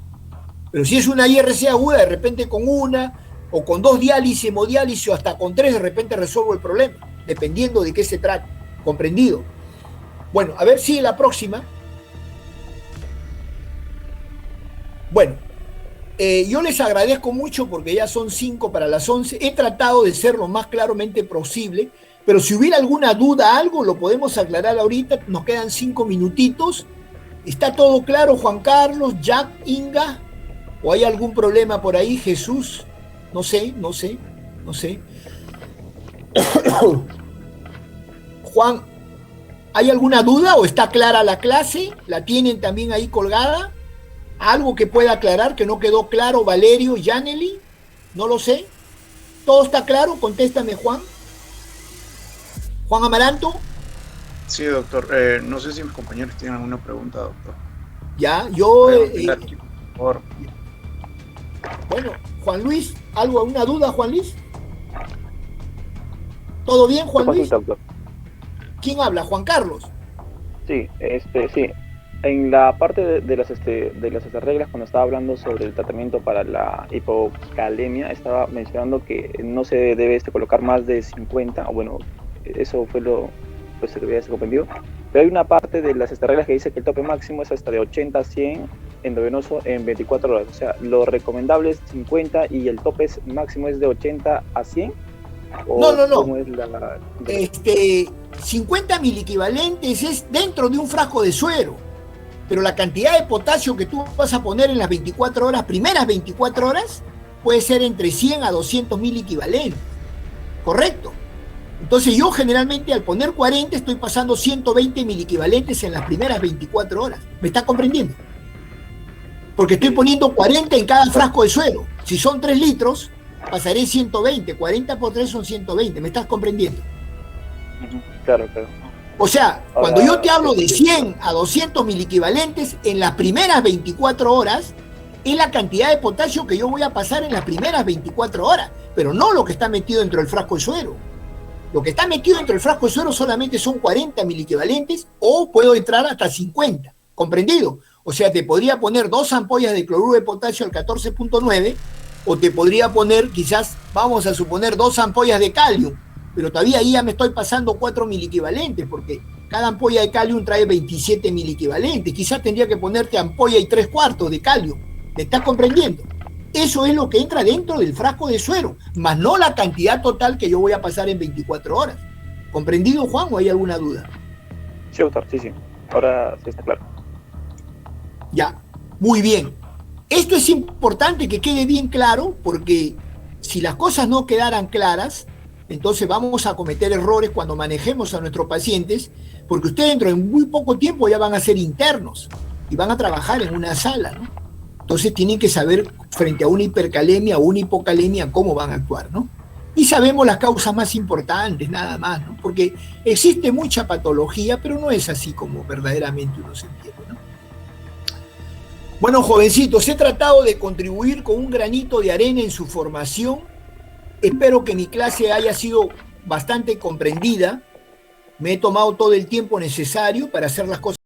Pero si es una IRC aguda, de repente con una o con 2 diálisis, hemodiálisis, o hasta con 3, de repente resuelvo el problema, dependiendo de qué se trate. ¿Comprendido? Bueno, a ver si la próxima. Bueno, yo les agradezco mucho porque ya son 5 para las 11. He tratado de ser lo más claramente posible, pero si hubiera alguna duda, algo, lo podemos aclarar ahorita. Nos quedan 5 minutitos. ¿Está todo claro, Juan Carlos, Jack, Inga? ¿O hay algún problema por ahí, Jesús? No sé. Juan, ¿hay alguna duda o está clara la clase? ¿La tienen también ahí colgada? ¿Algo que pueda aclarar que no quedó claro, Valerio, Yaneli? No lo sé. ¿Todo está claro? Contéstame, Juan. Juan Amaranto. Sí, doctor. No sé si mis compañeros tienen alguna pregunta, doctor. Ya, yo... por favor. Bueno, Juan Luis, ¿alguna duda, Juan Luis? ¿Todo bien, Juan Luis? Doctor. ¿Quién habla? ¿Juan Carlos? Sí, sí. En la parte de las reglas, cuando estaba hablando sobre el tratamiento para la hipocalemia, estaba mencionando que no se debe colocar más de 50, o bueno, eso fue lo que había comprendido. Pero hay una parte de las reglas que dice que el tope máximo es hasta de 80 a 100 endovenoso en 24 horas. O sea, lo recomendable es 50 y el tope máximo es de 80 a 100. ¿O no. cómo es 50 miliequivalentes es dentro de un frasco de suero, pero la cantidad de potasio que tú vas a poner en las 24 horas, primeras 24 horas, puede ser entre 100 a 200 miliequivalentes, ¿correcto? Entonces yo generalmente al poner 40 estoy pasando 120 miliequivalentes en las primeras 24 horas. ¿Me está comprendiendo? Porque estoy poniendo 40 en cada frasco de suero. Si son 3 litros, pasaré 120. 40 por 3 son 120. ¿Me estás comprendiendo? Claro. O sea, cuando yo te hablo de 100 a 200 miliequivalentes en las primeras 24 horas, es la cantidad de potasio que yo voy a pasar en las primeras 24 horas, pero no lo que está metido dentro del frasco de suero. Lo que está metido dentro del frasco de suero solamente son 40 miliequivalentes o puedo entrar hasta 50. ¿Comprendido? O sea, te podría poner 2 ampollas de cloruro de potasio al 14.9 o te podría poner quizás, vamos a suponer, 2 ampollas de calium, pero todavía ahí ya me estoy pasando 4 miliequivalentes porque cada ampolla de calium trae 27 miliequivalentes. Quizás tendría que ponerte ampolla y 3/4 de calium. ¿Me estás comprendiendo? Eso es lo que entra dentro del frasco de suero, más no la cantidad total que yo voy a pasar en 24 horas. ¿Comprendido, Juan, o hay alguna duda? Sí, doctor, sí. Ahora sí está claro. Ya, muy bien. Esto es importante que quede bien claro, porque si las cosas no quedaran claras, entonces vamos a cometer errores cuando manejemos a nuestros pacientes, porque ustedes dentro de muy poco tiempo ya van a ser internos y van a trabajar en una sala, ¿no? Entonces tienen que saber frente a una hipercalemia o una hipocalemia cómo van a actuar, ¿no? Y sabemos las causas más importantes, nada más, ¿no? Porque existe mucha patología, pero no es así como verdaderamente uno se entiende, ¿no? Bueno, jovencitos, he tratado de contribuir con un granito de arena en su formación. Espero que mi clase haya sido bastante comprendida. Me he tomado todo el tiempo necesario para hacer las cosas